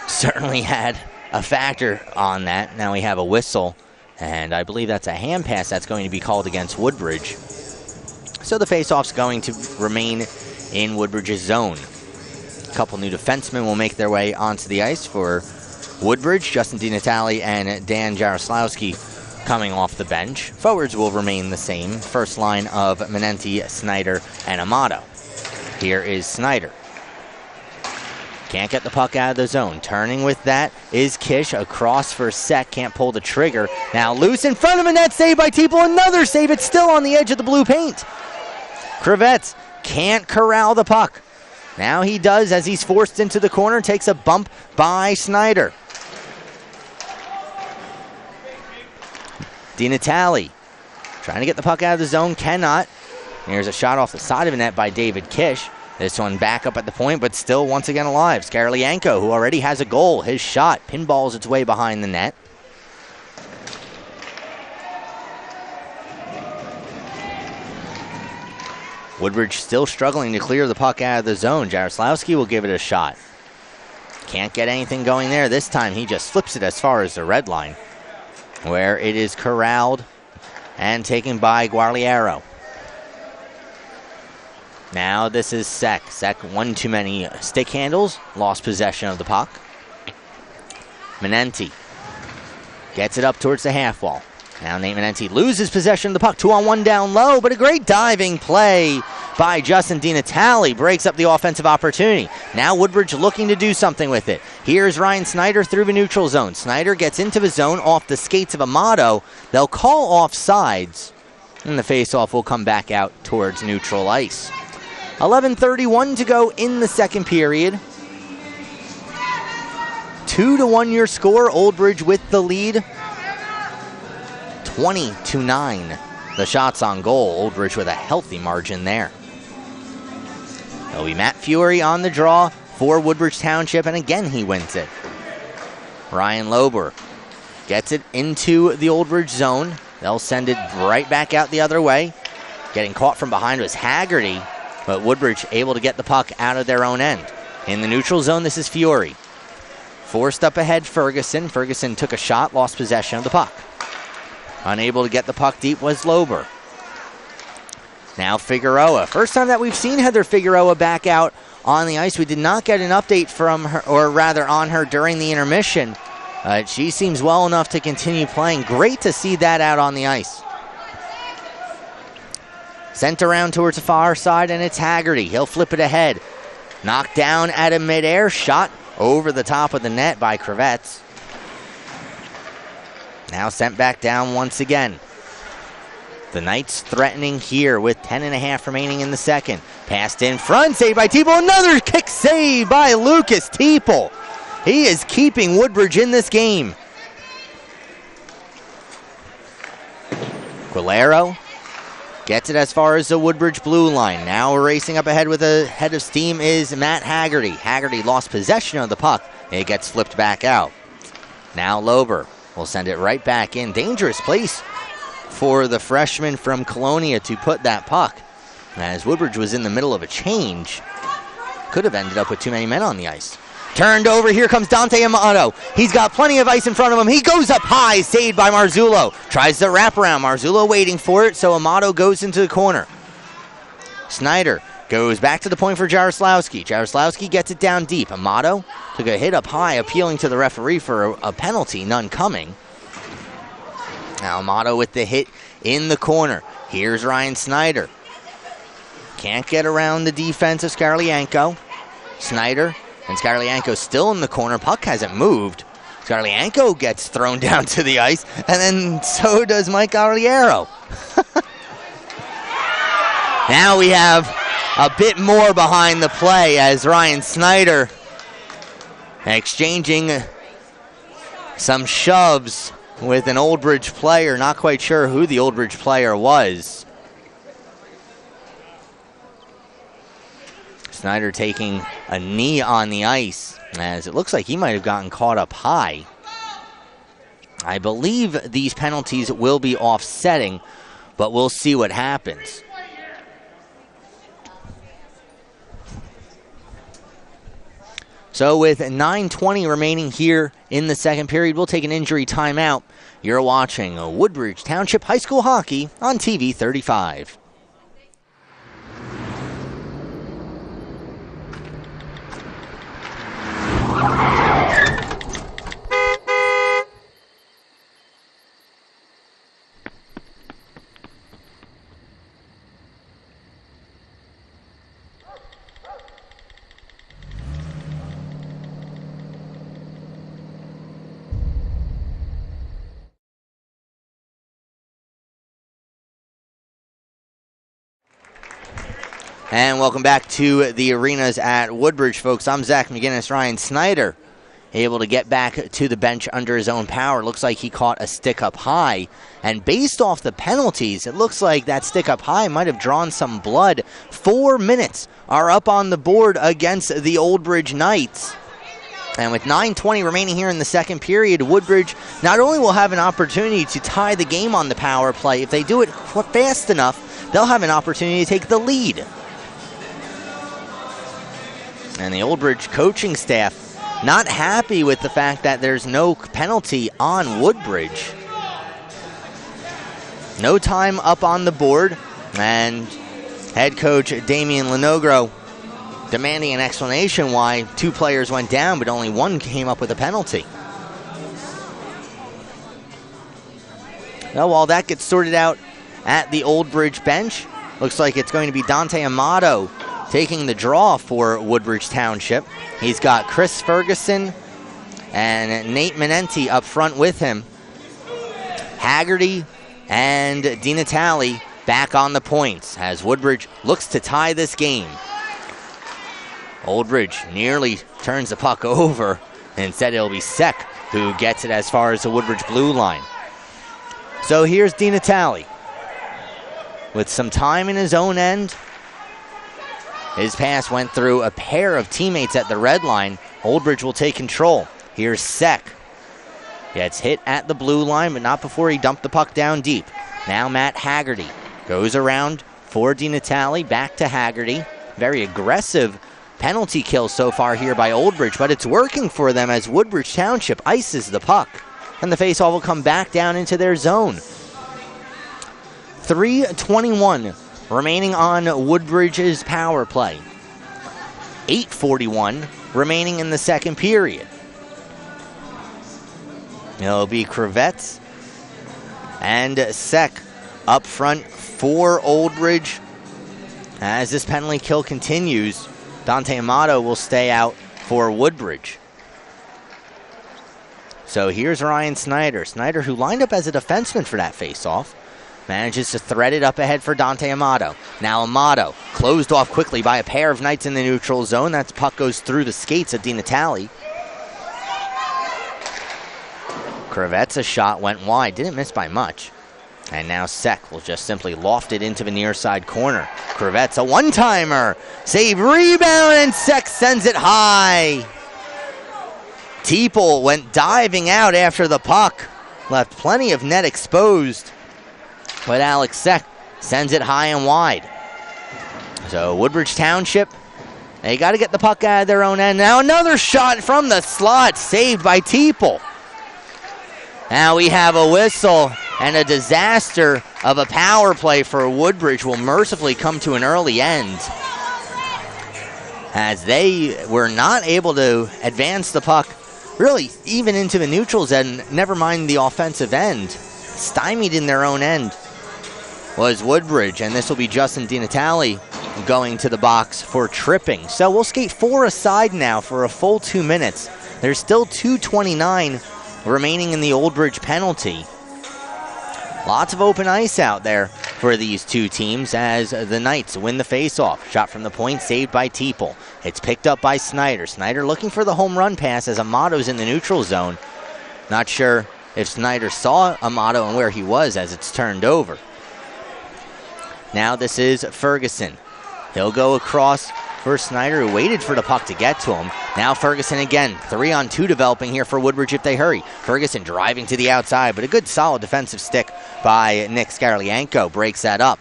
S1: certainly had a factor on that. Now we have a whistle, and I believe that's a hand pass that's going to be called against Woodbridge. So the faceoff's going to remain in Woodbridge's zone. A couple new defensemen will make their way onto the ice for Woodbridge. Justin DiNatale and Dan Jaroslawski coming off the bench. Forwards will remain the same. First line of Menenti, Snyder, and Amato. Here is Snyder. Can't get the puck out of the zone. Turning with that is Kish. Across for Sek. Can't pull the trigger. Now loose in front of him. Net save by Teeple. Another save. It's still on the edge of the blue paint. Kravetz can't corral the puck. Now he does as he's forced into the corner. Takes a bump by Snyder. DiNatale trying to get the puck out of the zone. Cannot. Here's a shot off the side of the net by David Kish. This one back up at the point, but still once again alive. Skarlienko, who already has a goal. His shot pinballs its way behind the net. Woodbridge still struggling to clear the puck out of the zone. Jaroslawski will give it a shot. Can't get anything going there. This time he just flips it as far as the red line, where it is corralled and taken by Guarliero. Now this is Sek. Sek, one too many stick handles, lost possession of the puck. Menenti gets it up towards the half wall. Now Nate Menenti loses possession of the puck, 2-on-1 down low, but a great diving play by Justin DiNatale breaks up the offensive opportunity. Now Woodbridge looking to do something with it. Here's Ryan Snyder through the neutral zone. Snyder gets into the zone off the skates of Amato. They'll call offsides, and the faceoff will come back out towards neutral ice. 11:31 to go in the second period. 2-1 your score. Old Bridge with the lead. 20-9. The shots on goal. Old Bridge with a healthy margin there. It'll be Matt Fury on the draw for Woodbridge Township, and again he wins it. Ryan Lober gets it into the Old Bridge zone. They'll send it right back out the other way. Getting caught from behind was Haggerty, but Woodbridge able to get the puck out of their own end. In the neutral zone, this is Fiore. Forced up ahead, Ferguson. Ferguson took a shot, lost possession of the puck. Unable to get the puck deep was Lober. Now Figueroa. First time that we've seen Heather Figueroa back out on the ice. We did not get an update from her, or rather on her during the intermission. She seems well enough to continue playing. Great to see that out on the ice. Sent around towards the far side, and it's Haggerty. He'll flip it ahead. Knocked down at a midair. Shot over the top of the net by Kravets. Now sent back down once again. The Knights threatening here with 10.5 remaining in the second. Passed in front, saved by Teeple. Another kick save by Lucas Teeple. He is keeping Woodbridge in this game. Quilero gets it as far as the Woodbridge blue line. Now racing up ahead with a head of steam is Matt Haggerty. Haggerty lost possession of the puck. It gets flipped back out. Now Lober will send it right back in. Dangerous place for the freshman from Colonia to put that puck, as Woodbridge was in the middle of a change. Could have ended up with too many men on the ice. Turned over, here comes Dante Amato. He's got plenty of ice in front of him. He goes up high, saved by Marzullo. Tries to wrap around, Marzullo waiting for it, so Amato goes into the corner. Snyder goes back to the point for Jaroslawski. Jaroslawski gets it down deep. Amato took a hit up high, appealing to the referee for a penalty, none coming. Now Amato with the hit in the corner. Here's Ryan Snyder. Can't get around the defense of Skarlianko. Snyder and Skarlianko still in the corner. Puck hasn't moved. Skarlianko gets thrown down to the ice, and then so does Mike Guarliero. Now we have a bit more behind the play as Ryan Snyder exchanging some shoves with an Old Bridge player. Not quite sure who the Old Bridge player was. Snyder taking a knee on the ice, as it looks like he might have gotten caught up high. I believe these penalties will be offsetting, but we'll see what happens. So with 9:20 remaining here in the second period, we'll take an injury timeout. You're watching Woodbridge Township High School Hockey on TV 35. And welcome back to the arenas at Woodbridge, folks. I'm Zach McGinnis. Ryan Snyder able to get back to the bench under his own power. Looks like he caught a stick up high. And based off the penalties, it looks like that stick up high might have drawn some blood. 4 minutes are up on the board against the Old Bridge Knights. And with 9:20 remaining here in the second period, Woodbridge not only will have an opportunity to tie the game on the power play, if they do it fast enough, they'll have an opportunity to take the lead. And the Old Bridge coaching staff not happy with the fact that there's no penalty on Woodbridge. No time up on the board, and head coach Damian Lenogro demanding an explanation why 2 players went down, but only 1 came up with a penalty. Well, while that gets sorted out at the Old Bridge bench, looks like it's going to be Dante Amato taking the draw for Woodbridge Township. He's got Chris Ferguson and Nate Menenti up front with him. Haggerty and DiNatale back on the points as Woodbridge looks to tie this game. Old Bridge nearly turns the puck over. Instead, it'll be Seck who gets it as far as the Woodbridge blue line. So here's DiNatale with some time in his own end. His pass went through a pair of teammates at the red line. Old Bridge will take control. Here's Seck. Gets hit at the blue line, but not before he dumped the puck down deep. Now Matt Haggerty goes around for DiNatale, back to Haggerty. Very aggressive penalty kill so far here by Old Bridge, but it's working for them as Woodbridge Township ices the puck. And the faceoff will come back down into their zone. 3:21 remaining on Woodbridge's power play. 8:41 remaining in the second period. It'll be Kravets and Seck up front for Old Bridge. As this penalty kill continues, Dante Amato will stay out for Woodbridge. So here's Ryan Snyder. Snyder, who lined up as a defenseman for that faceoff, manages to thread it up ahead for Dante Amato. Now Amato closed off quickly by a pair of Knights in the neutral zone. That puck goes through the skates of DiNatale. Kravet's shot went wide, didn't miss by much. And now Seck will just simply loft it into the near side corner. Kravet's a one-timer. Save, rebound, and Seck sends it high. Teeple went diving out after the puck. Left plenty of net exposed. But Alex Seck sends it high and wide. So Woodbridge Township, they got to get the puck out of their own end. Now another shot from the slot, saved by Teeple. Now we have a whistle, and a disaster of a power play for Woodbridge will mercifully come to an early end, as they were not able to advance the puck really even into the neutrals end, never mind the offensive end. Stymied in their own end was Woodbridge, and this will be Justin DiNatale going to the box for tripping. So we'll skate 4 aside now for a full 2 minutes. There's still 2:29 remaining in the Old Bridge penalty. Lots of open ice out there for these two teams as the Knights win the faceoff. Shot from the point, saved by Teeple. It's picked up by Snyder. Snyder looking for the home run pass as Amato's in the neutral zone. Not sure if Snyder saw Amato and where he was as it's turned over. Now this is Ferguson. He'll go across for Snyder, who waited for the puck to get to him. Now Ferguson again. 3-on-2 developing here for Woodbridge if they hurry. Ferguson driving to the outside, but a good solid defensive stick by Nick Scarlianco breaks that up.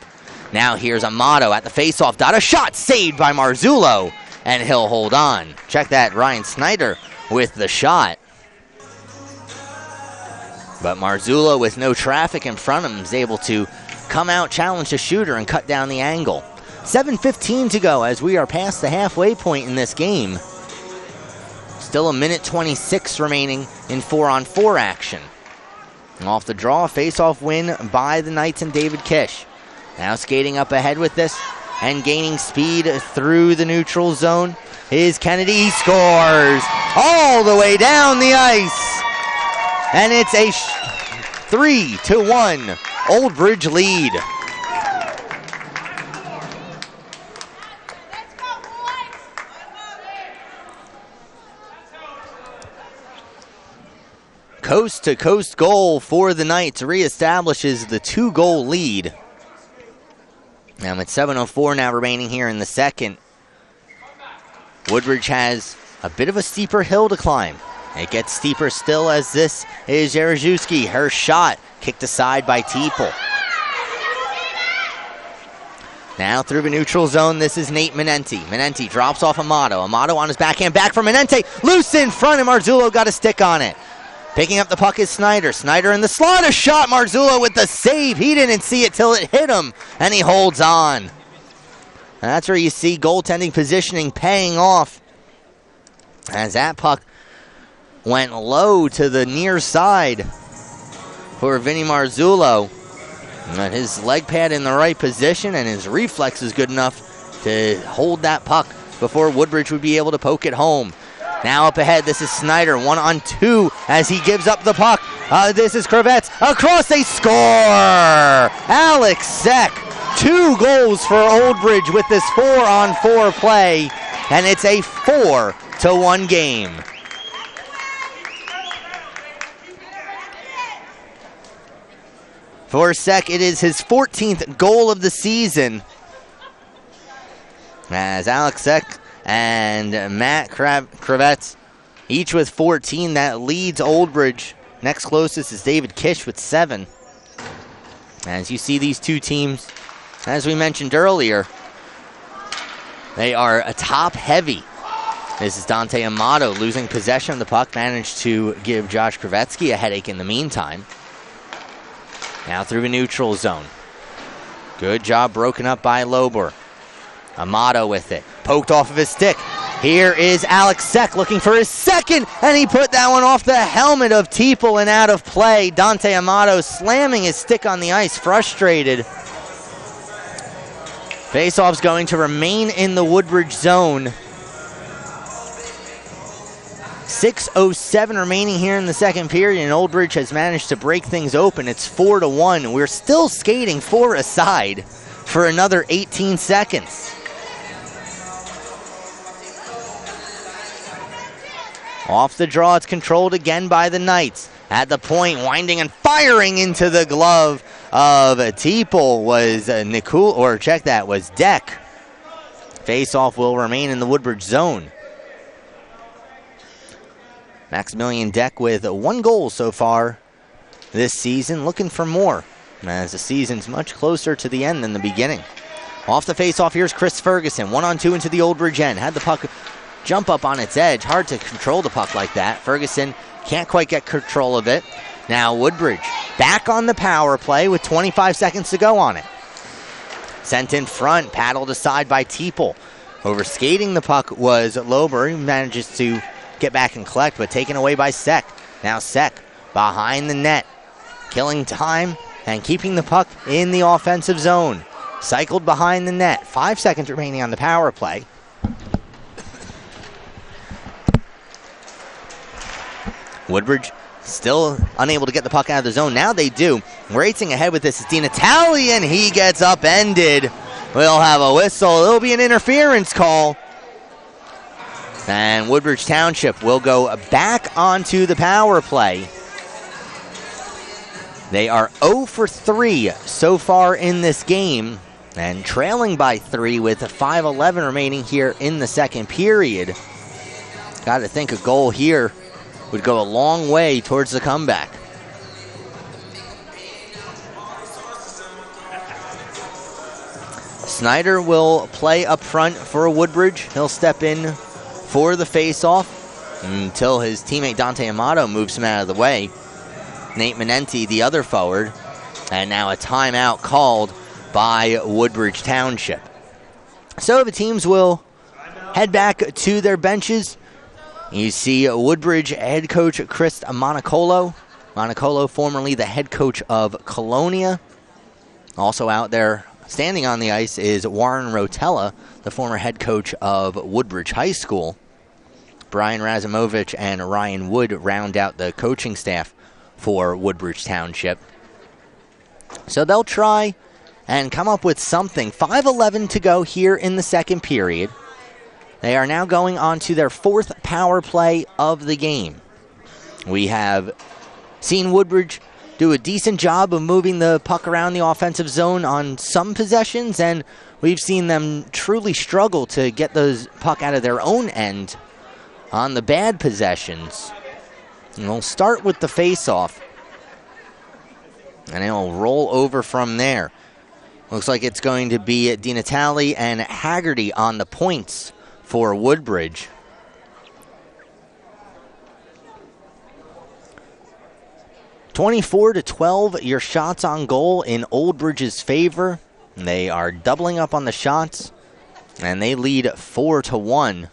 S1: Now here's Amato at the faceoff dot. A shot saved by Marzullo, and he'll hold on. Check that, Ryan Snyder with the shot. But Marzullo, with no traffic in front of him, is able to come out, challenge the shooter, and cut down the angle. 7:15 to go as we are past the halfway point in this game. Still 1:26 remaining in 4-on-4 action. Off the draw, face-off win by the Knights and David Kish. Now skating up ahead with this and gaining speed through the neutral zone is Kennedy. He scores all the way down the ice. And it's a 3-1 Old Bridge lead. Coast-to-coast goal for the Knights reestablishes the 2-goal lead. And with 7:04 now remaining here in the second, Woodbridge has a bit of a steeper hill to climb. It gets steeper still as this is Jarzewski. Her shot kicked aside by Teeple. Now through the neutral zone, this is Nate Menenti. Menenti drops off Amato. Amato on his backhand, back for Menenti. Loose in front, and Marzullo got a stick on it. Picking up the puck is Snyder. Snyder in the slot, a shot. Marzullo with the save. He didn't see it till it hit him, and he holds on. And that's where you see goaltending positioning paying off, as that puck went low to the near side for Vinny Marzullo. And his leg pad in the right position, and his reflex is good enough to hold that puck before Woodbridge would be able to poke it home. Now up ahead, this is Snyder, 1-on-2 as he gives up the puck. This is Kravets, across, they score! Alex Seck, 2 goals for Old Bridge with this 4-on-4 play, and it's a 4-1 game. For Seck, it is his 14th goal of the season, as Alex Seck and Matt Kravets, each with 14. That leads Old Bridge. Next closest is David Kish with 7. As you see these two teams, as we mentioned earlier, they are a top heavy. This is Dante Amato losing possession of the puck, managed to give Josh Kravetsky a headache in the meantime. Now through the neutral zone. Good job broken up by Lober. Amato with it. Poked off of his stick. Here is Alex Seck looking for his second, and he put that one off the helmet of Teeple and out of play. Dante Amato slamming his stick on the ice, frustrated. Faceoff's going to remain in the Woodbridge zone. 6:07 remaining here in the second period, and Old Bridge has managed to break things open. It's 4-1. We're still skating 4 aside for another 18 seconds. Off the draw, it's controlled again by the Knights. At the point, winding and firing into the glove of Teeple was Nikul, or check that, was Deck. Face-off will remain in the Woodbridge zone. Maximilian Deck with 1 goal so far this season, looking for more, as the season's much closer to the end than the beginning. Off the face-off, here's Chris Ferguson, 1-on-2 into the Old Bridge end. Had the puck jump up on its edge. Hard to control the puck like that. Ferguson can't quite get control of it. Now Woodbridge back on the power play with 25 seconds to go on it. Sent in front, paddled aside by Teeple. Overskating the puck was Lober. He manages to get back and collect, but taken away by Seck. Now Seck behind the net, killing time and keeping the puck in the offensive zone. Cycled behind the net. 5 seconds remaining on the power play. Woodbridge still unable to get the puck out of the zone. Now they do. Racing ahead with this is Di Natale, and he gets upended. We'll have a whistle. It'll be an interference call. And Woodbridge Township will go back onto the power play. They are 0 for 3 so far in this game, and trailing by 3 with 5:11 remaining here in the second period. Got to think a goal here would go a long way towards the comeback. Snyder will play up front for Woodbridge. He'll step in for the face-off until his teammate Dante Amato moves him out of the way. Nate Menenti, the other forward, and now a timeout called by Woodbridge Township. So the teams will head back to their benches. You see Woodbridge head coach Chris Monicolo. Monicolo, formerly the head coach of Colonia. Also out there standing on the ice is Warren Rotella, the former head coach of Woodbridge High School. Brian Razimovich and Ryan Wood round out the coaching staff for Woodbridge Township. So they'll try and come up with something. 5:11 to go here in the second period. They are now going on to their 4th power play of the game. We have seen Woodbridge do a decent job of moving the puck around the offensive zone on some possessions, and we've seen them truly struggle to get the puck out of their own end on the bad possessions. And we'll start with the face-off, and it'll roll over from there. Looks like it's going to be DiNatale and Haggerty on the points for Woodbridge. (24-12), your shots on goal in Old Bridge's favor. They are doubling up on the shots, and they lead 4-1.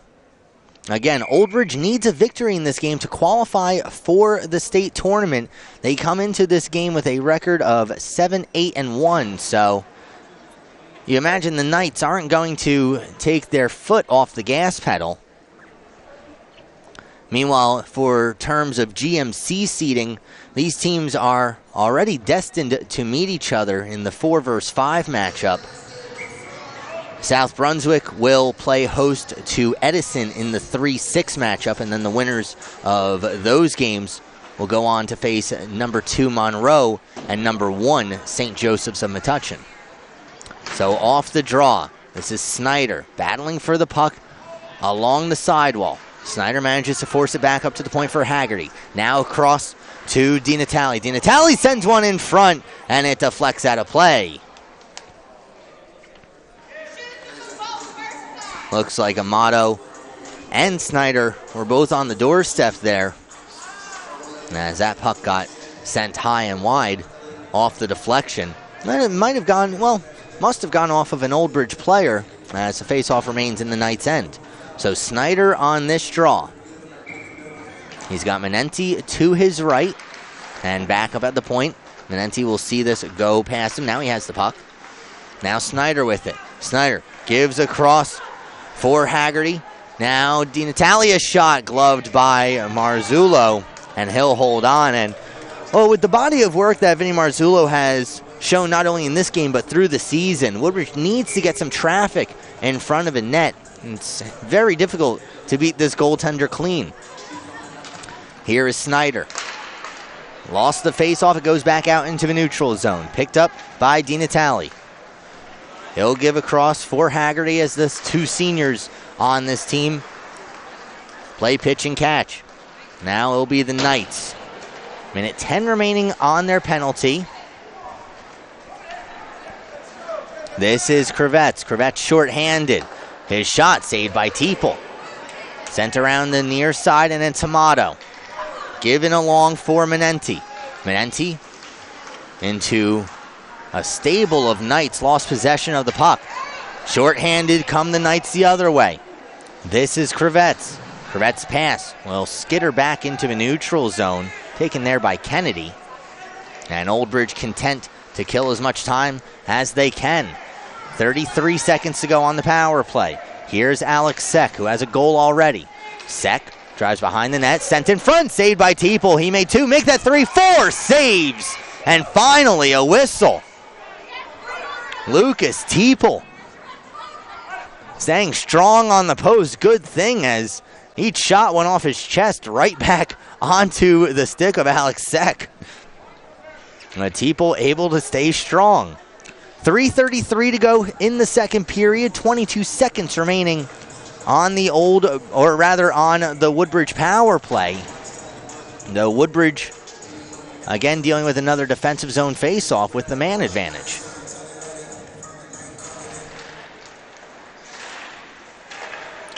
S1: Again, Old Bridge needs a victory in this game to qualify for the state tournament. They come into this game with a record of 7-8-1, so you imagine the Knights aren't going to take their foot off the gas pedal. Meanwhile, for terms of GMC seeding, these teams are already destined to meet each other in the 4 versus 5 matchup. South Brunswick will play host to Edison in the 3-6 matchup, and then the winners of those games will go on to face number 2 Monroe and number 1 St. Joseph's of Metuchen. So off the draw, this is Snyder battling for the puck along the sidewall. Snyder manages to force it back up to the point for Haggerty. Now across to DiNatale. DiNatale sends one in front, and it deflects out of play. Looks like Amato and Snyder were both on the doorstep there, as that puck got sent high and wide off the deflection. Might have gone, well, must have gone off of an Old Bridge player, as the faceoff remains in the Knights' end. So Snyder on this draw. He's got Menenti to his right and back up at the point. Menenti will see this go past him. Now he has the puck. Now Snyder with it. Snyder gives across for Haggerty. Now DiNatale, a shot gloved by Marzullo, and he'll hold on. And with the body of work that Vinny Marzullo has shown not only in this game but through the season, Woodbridge needs to get some traffic in front of a net. It's very difficult to beat this goaltender clean. Here is Snyder. Lost the face-off. It goes back out into the neutral zone. Picked up by DiNatale. He'll give across for Haggerty as the 2 seniors on this team play pitch and catch. Now it'll be the Knights. Minute 10 remaining on their penalty. This is Kravets. Kravets short-handed. His shot saved by Teeple. Sent around the near side, and then Tomato. Given along for Menenti. Menenti into a stable of Knights. Lost possession of the puck. Short-handed come the Knights the other way. This is Kravets. Kravets' pass will skitter back into the neutral zone. Taken there by Kennedy. And Old Bridge content to kill as much time as they can. 33 seconds to go on the power play. Here's Alex Seck, who has a goal already. Seck drives behind the net, sent in front, saved by Teeple. He made 2, make that 3, 4 saves. And finally a whistle. Lucas Teeple staying strong on the post. Good thing, as each shot went off his chest right back onto the stick of Alex Seck. Teeple able to stay strong. 3:33 to go in the second period. 22 seconds remaining on the on the Woodbridge power play. The Woodbridge, again, dealing with another defensive zone face-off with the man advantage.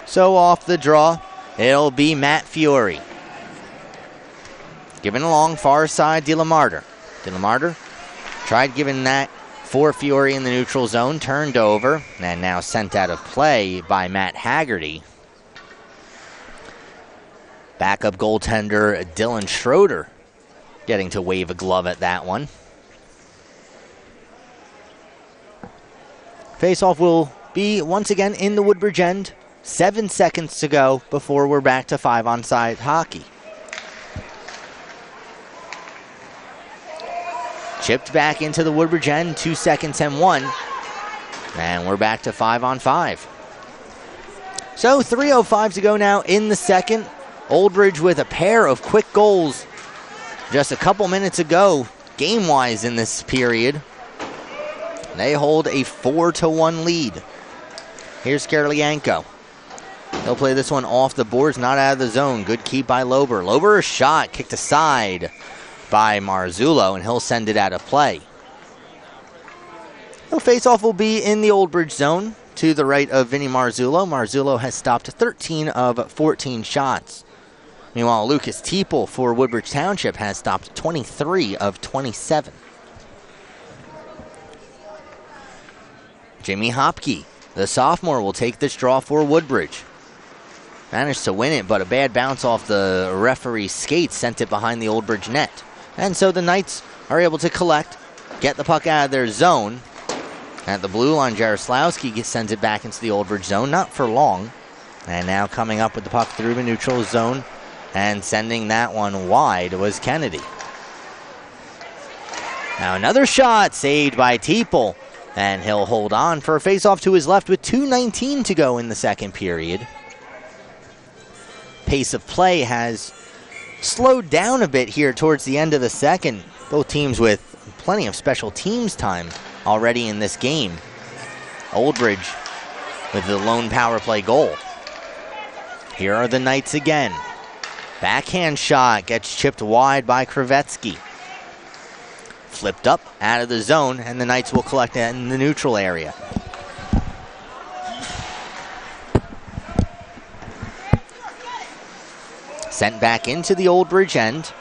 S1: So off the draw, it'll be Matt Fiore. Given along far side, De La Marter. De La Marter tried giving that for Fiore in the neutral zone, turned over, and now sent out of play by Matt Haggerty. Backup goaltender Dylan Schroeder getting to wave a glove at that one. Faceoff will be once again in the Woodbridge end. 7 seconds to go before we're back to 5-on-side hockey. Chipped back into the Woodbridge end, 2 seconds and 1. And we're back to 5-on-5. So 3:05 to go now in the second. Old Bridge with a pair of quick goals just a couple minutes ago, game-wise in this period. They hold a 4-1 lead. Here's Karolienko. He'll play this one off the boards, not out of the zone. Good keep by Lober. Lober, a shot, kicked aside by Marzullo, and he'll send it out of play. The faceoff will be in the Old Bridge zone to the right of Vinny Marzullo. Marzullo has stopped 13 of 14 shots. Meanwhile, Lucas Teeple for Woodbridge Township has stopped 23 of 27. Jimmy Hopke, the sophomore, will take this draw for Woodbridge. Managed to win it, but a bad bounce off the referee's skates sent it behind the Old Bridge net. And so the Knights are able to collect, get the puck out of their zone. At the blue line, Jaroslawski sends it back into the Old Bridge zone, not for long. And now coming up with the puck through the neutral zone and sending that one wide was Kennedy. Now another shot saved by Teeple, and he'll hold on for a faceoff to his left with 2:19 to go in the second period. Pace of play has slowed down a bit here towards the end of the second. Both teams with plenty of special teams time already in this game. Old Bridge with the lone power play goal. Here are the Knights again. Backhand shot gets chipped wide by Kravetsky. Flipped up out of the zone, and the Knights will collect it in the neutral area. Sent back into the Old Bridge end.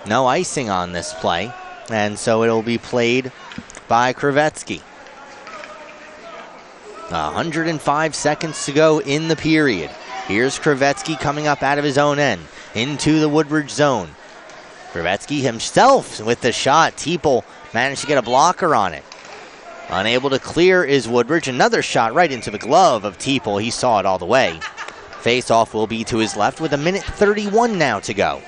S1: No icing on this play, and so it'll be played by Kravetsky. 105 seconds to go in the period. Here's Kravetsky coming up out of his own end into the Woodbridge zone. Kravetsky himself with the shot. Teeple managed to get a blocker on it. Unable to clear is Woodbridge. Another shot right into the glove of Teeple. He saw it all the way. Face-off will be to his left with 1:31 now to go.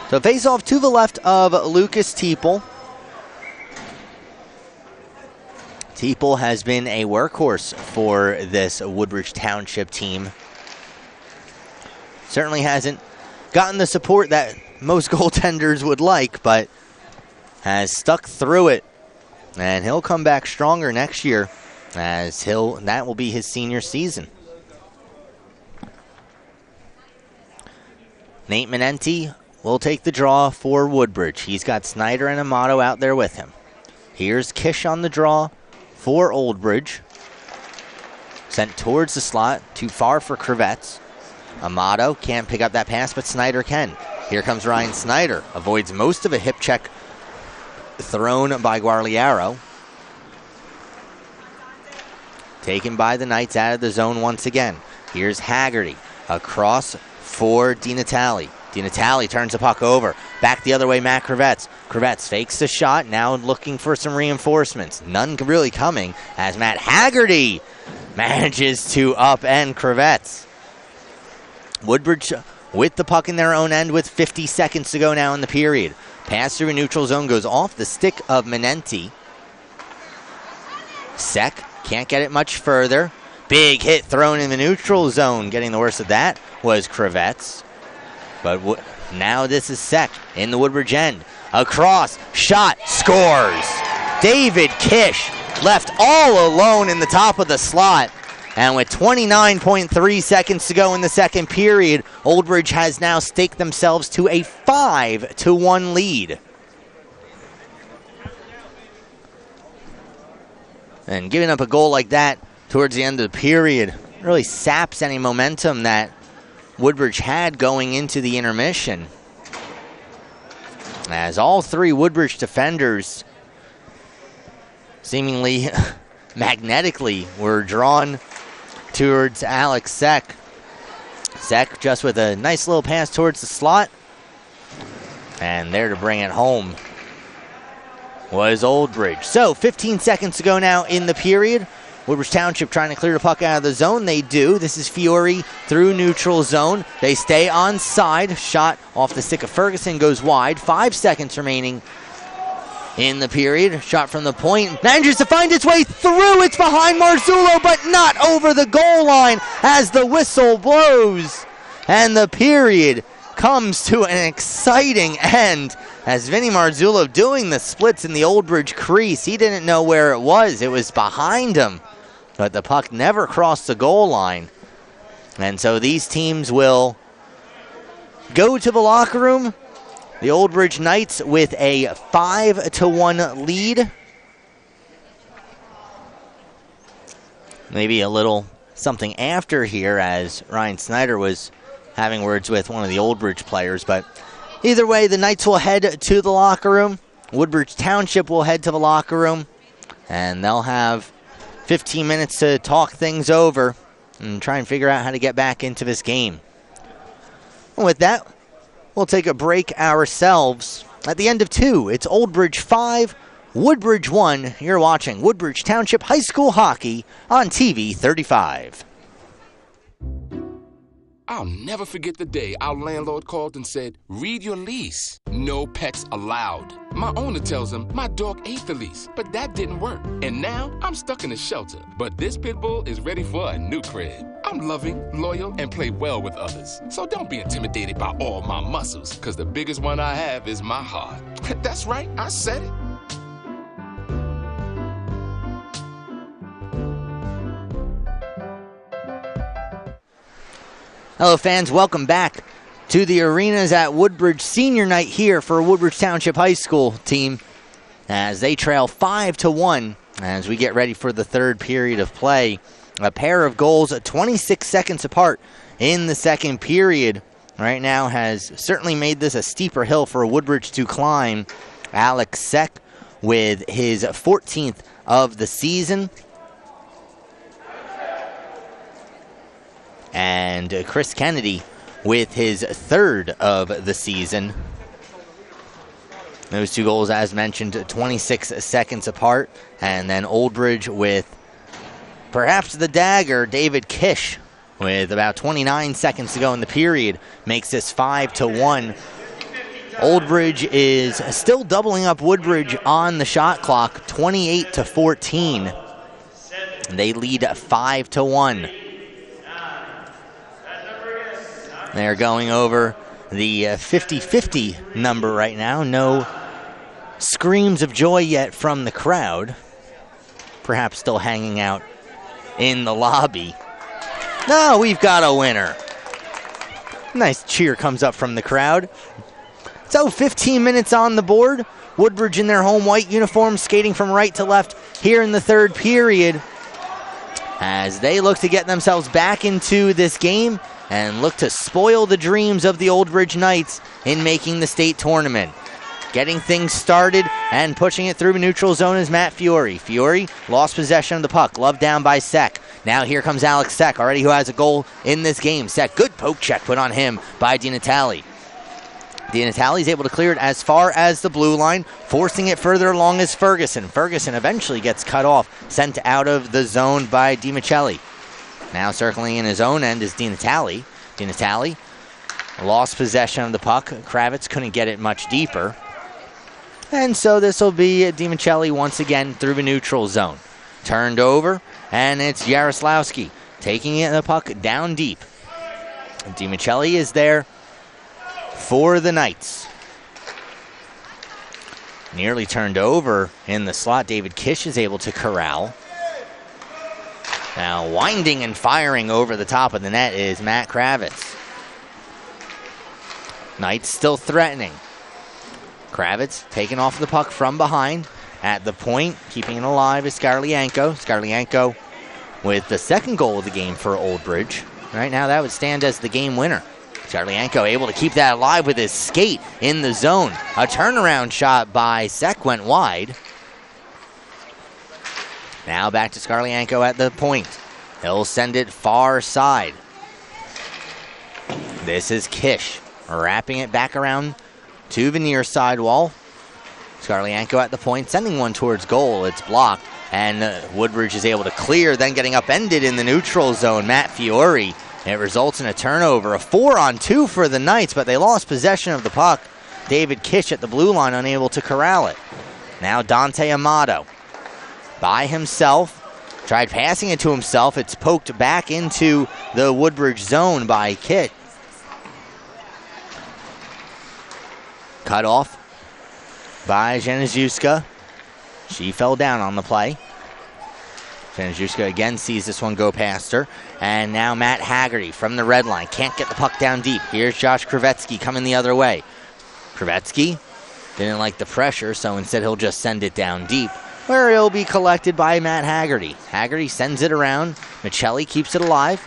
S1: So face-off to the left of Lucas Teeple. Teeple has been a workhorse for this Woodbridge Township team. Certainly hasn't gotten the support that most goaltenders would like, but has stuck through it. And he'll come back stronger next year, as that will be his senior season. Nate Menenti will take the draw for Woodbridge. He's got Snyder and Amato out there with him. Here's Kish on the draw for Old Bridge. Sent towards the slot, too far for Kravets. Amato can't pick up that pass, but Snyder can. Here comes Ryan Snyder. Avoids most of a hip check thrown by Guarliaro. Taken by the Knights out of the zone once again. Here's Haggerty across for DiNatale. DiNatale turns the puck over. Back the other way, Matt Kravets. Kravets fakes the shot, now looking for some reinforcements. None really coming as Matt Haggerty manages to upend Kravets. Woodbridge with the puck in their own end with 50 seconds to go now in the period. Pass through a neutral zone goes off the stick of Menenti. Sek can't get it much further. Big hit thrown in the neutral zone. Getting the worst of that was Kravets. But now this is Sek in the Woodbridge end. Across, shot, scores. David Kish left all alone in the top of the slot. And with 29.3 seconds to go in the second period, Old Bridge has now staked themselves to a 5-1 lead. And giving up a goal like that towards the end of the period really saps any momentum that Woodbridge had going into the intermission. As all three Woodbridge defenders seemingly magnetically were drawn towards Alex Sek. Sek just with a nice little pass towards the slot. And there to bring it home was Old Bridge. So 15 seconds to go now in the period. Woodbridge Township trying to clear the puck out of the zone. They do. This is Fiore through neutral zone. They stay onside. Shot off the stick of Ferguson goes wide. 5 seconds remaining in the period. Shot from the point. Manages to find its way through. It's behind Marzullo, but not over the goal line as the whistle blows. And the period comes to an exciting end as Vinny Marzullo doing the splits in the Old Bridge crease. He didn't know where it was. It was behind him. But the puck never crossed the goal line. And so these teams will go to the locker room. The Old Bridge Knights with a 5-1 lead. Maybe a little something after here as Ryan Snyder was having words with one of the Old Bridge players. But either way, the Knights will head to the locker room. Woodbridge Township will head to the locker room. And they'll have 15 minutes to talk things over and try and figure out how to get back into this game. And with that, we'll take a break ourselves. At the end of 2, it's Old Bridge 5, Woodbridge 1. You're watching Woodbridge Township High School Hockey on TV 35.
S8: I'll never forget the day our landlord called and said, read your lease. No pets allowed. My owner tells him my dog ate the lease, but that didn't work. And now I'm stuck in a shelter. But this pit bull is ready for a new crib. I'm loving, loyal, and play well with others. So don't be intimidated by all my muscles, because the biggest one I have is my heart. That's right, I said it.
S1: Hello fans, welcome back to the arenas at Woodbridge Senior Night here for Woodbridge Township High School team as they trail 5-1 as we get ready for the third period of play. A pair of goals 26 seconds apart in the second period right now has certainly made this a steeper hill for Woodbridge to climb. Alex Seck with his 14th of the season. And Chris Kennedy with his 3rd of the season. Those 2 goals, as mentioned, 26 seconds apart. And then Old Bridge with perhaps the dagger, David Kish, with about 29 seconds to go in the period, makes this 5-1. Old Bridge is still doubling up Woodbridge on the shot clock, 28-14. They lead 5-1. They're going over the 50-50 number right now. No screams of joy yet from the crowd. Perhaps still hanging out in the lobby. No, we've got a winner. Nice cheer comes up from the crowd. So 15 minutes on the board. Woodbridge in their home white uniforms skating from right to left here in the third period as they look to get themselves back into this game and look to spoil the dreams of the Old Bridge Knights in making the state tournament. Getting things started and pushing it through the neutral zone is Matt Fiore. Fiore lost possession of the puck, gloved down by Seck. Now here comes Alex Seck, already who has a goal in this game. Seck, good poke check put on him by DiNatale. DiNatale's able to clear it as far as the blue line, forcing it further along as Ferguson. Ferguson eventually gets cut off, sent out of the zone by DiMichele. Now circling in his own end is DiNatale. DiNatale lost possession of the puck. Kravitz couldn't get it much deeper. And so this will be DiMichele once again through the neutral zone. Turned over, and it's Jaroslawski taking the puck down deep. DiMichele is there for the Knights. Nearly turned over in the slot. David Kish is able to corral. Now winding and firing over the top of the net is Matt Kravitz. Knights still threatening. Kravitz taking off the puck from behind. At the point, keeping it alive is Skarlienko. Skarlienko with the 2nd goal of the game for Old Bridge. Right now that would stand as the game winner. Skarlienko able to keep that alive with his skate in the zone. A turnaround shot by Seck went wide. Now back to Skarlienko at the point. He'll send it far side. This is Kish wrapping it back around to the near side wall. Skarlienko at the point, sending one towards goal. It's blocked, and Woodbridge is able to clear, then getting upended in the neutral zone. Matt Fiore. It results in a turnover. A 4-on-2 for the Knights, but they lost possession of the puck. David Kish at the blue line unable to corral it. Now Dante Amato by himself. Tried passing it to himself. It's poked back into the Woodbridge zone by Kitt. Cut off by Januszewska. She fell down on the play. Janjuska again sees this one go past her. And now Matt Haggerty from the red line. Can't get the puck down deep. Here's Josh Kravetsky coming the other way. Kravetsky didn't like the pressure, so instead he'll just send it down deep, where it'll be collected by Matt Haggerty. Haggerty sends it around. Michelli keeps it alive.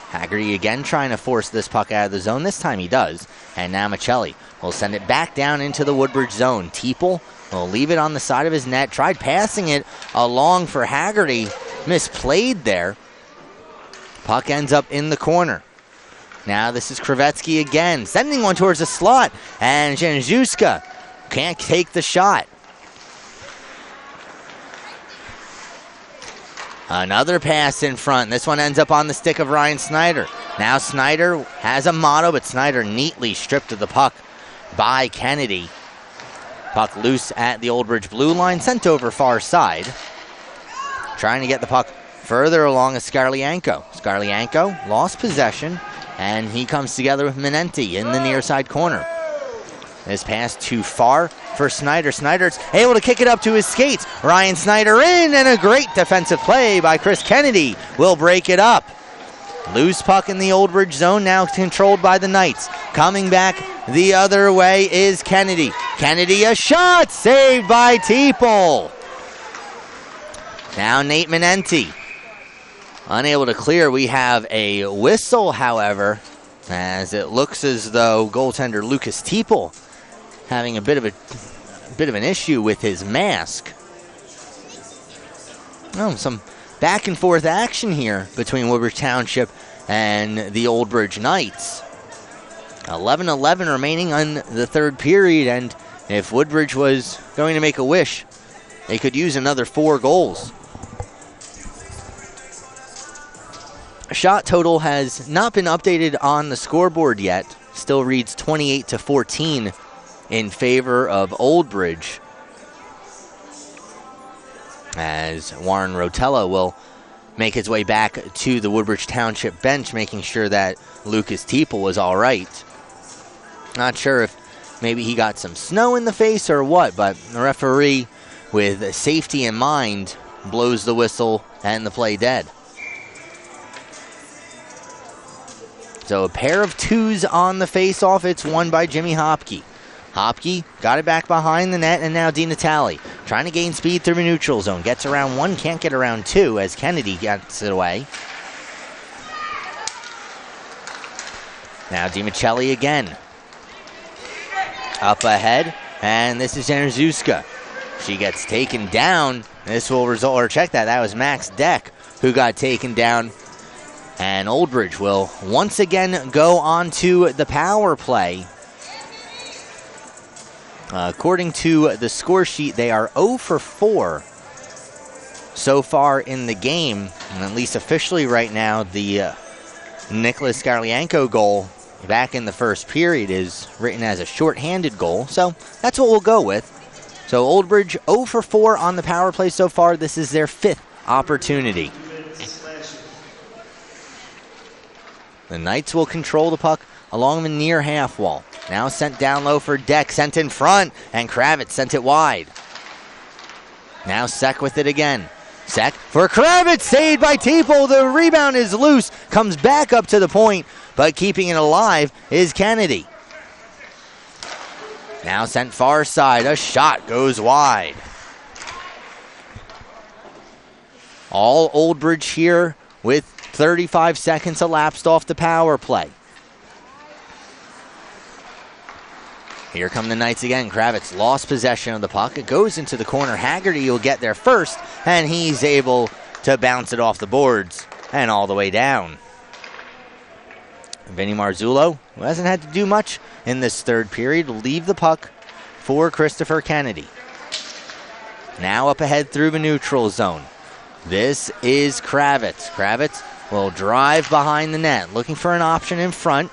S1: Haggerty again trying to force this puck out of the zone. This time he does. And now Michelli will send it back down into the Woodbridge zone. Teeple will leave it on the side of his net. Tried passing it along for Haggerty. Misplayed there. Puck ends up in the corner. Now this is Kravetsky again, sending one towards the slot. And Janjuska can't take the shot. Another pass in front. This one ends up on the stick of Ryan Snyder. Now Snyder has a motto, but Snyder neatly stripped of the puck by Kennedy. Puck loose at the Old Bridge blue line, sent over far side. Trying to get the puck further along is Skarlianko. Skarlianko lost possession, and he comes together with Minenti in the near side corner. This pass too far for Snyder. Snyder's able to kick it up to his skates. Ryan Snyder in, and a great defensive play by Chris Kennedy will break it up. Loose puck in the Old Bridge zone, now controlled by the Knights. Coming back the other way is Kennedy. Kennedy, a shot, saved by Teeple. Now Nate Minenti, unable to clear. We have a whistle, however, as it looks as though goaltender Lucas Teeple having a bit of an issue with his mask. Oh, some back and forth action here between Woodbridge Township and the Old Bridge Knights. 11-11 remaining on the third period, and if Woodbridge was going to make a wish, they could use another 4 goals. Shot total has not been updated on the scoreboard yet. Still reads 28-14 in favor of Old Bridge, as Warren Rotella will make his way back to the Woodbridge Township bench, making sure that Lucas Teeple was all right. Not sure if maybe he got some snow in the face or what, but the referee, with safety in mind, blows the whistle and the play dead. So a pair of 2s on the face-off. It's won by Jimmy Hopke. Hopke got it back behind the net, and now Di Natale trying to gain speed through the neutral zone. Gets around 1, can't get around 2 as Kennedy gets it away. Now DiMichelli again. Up ahead, and this is Janzuska. She gets taken down. This will result, or check that, that was Max Deck who got taken down. And Old Bridge will once again go on to the power play. According to the score sheet, they are 0 for 4 so far in the game. And at least officially right now, the Nicholas Skarlianko goal back in the first period is written as a shorthanded goal. So that's what we'll go with. So Old Bridge 0 for 4 on the power play so far. This is their 5th opportunity. The Knights will control the puck along the near half wall. Now sent down low for Deck, sent in front, and Kravitz sent it wide. Now Sek with it again. Sek for Kravitz, saved by Teeple. The rebound is loose, comes back up to the point, but keeping it alive is Kennedy. Now sent far side, a shot goes wide. All Old Bridge here with 35 seconds elapsed off the power play. Here come the Knights again. Kravitz lost possession of the puck. It goes into the corner. Haggerty will get there first, and he's able to bounce it off the boards and all the way down. Vinny Marzullo, who hasn't had to do much in this third period, will leave the puck for Christopher Kennedy. Now up ahead through the neutral zone. This is Kravitz. Kravitz will drive behind the net, looking for an option in front.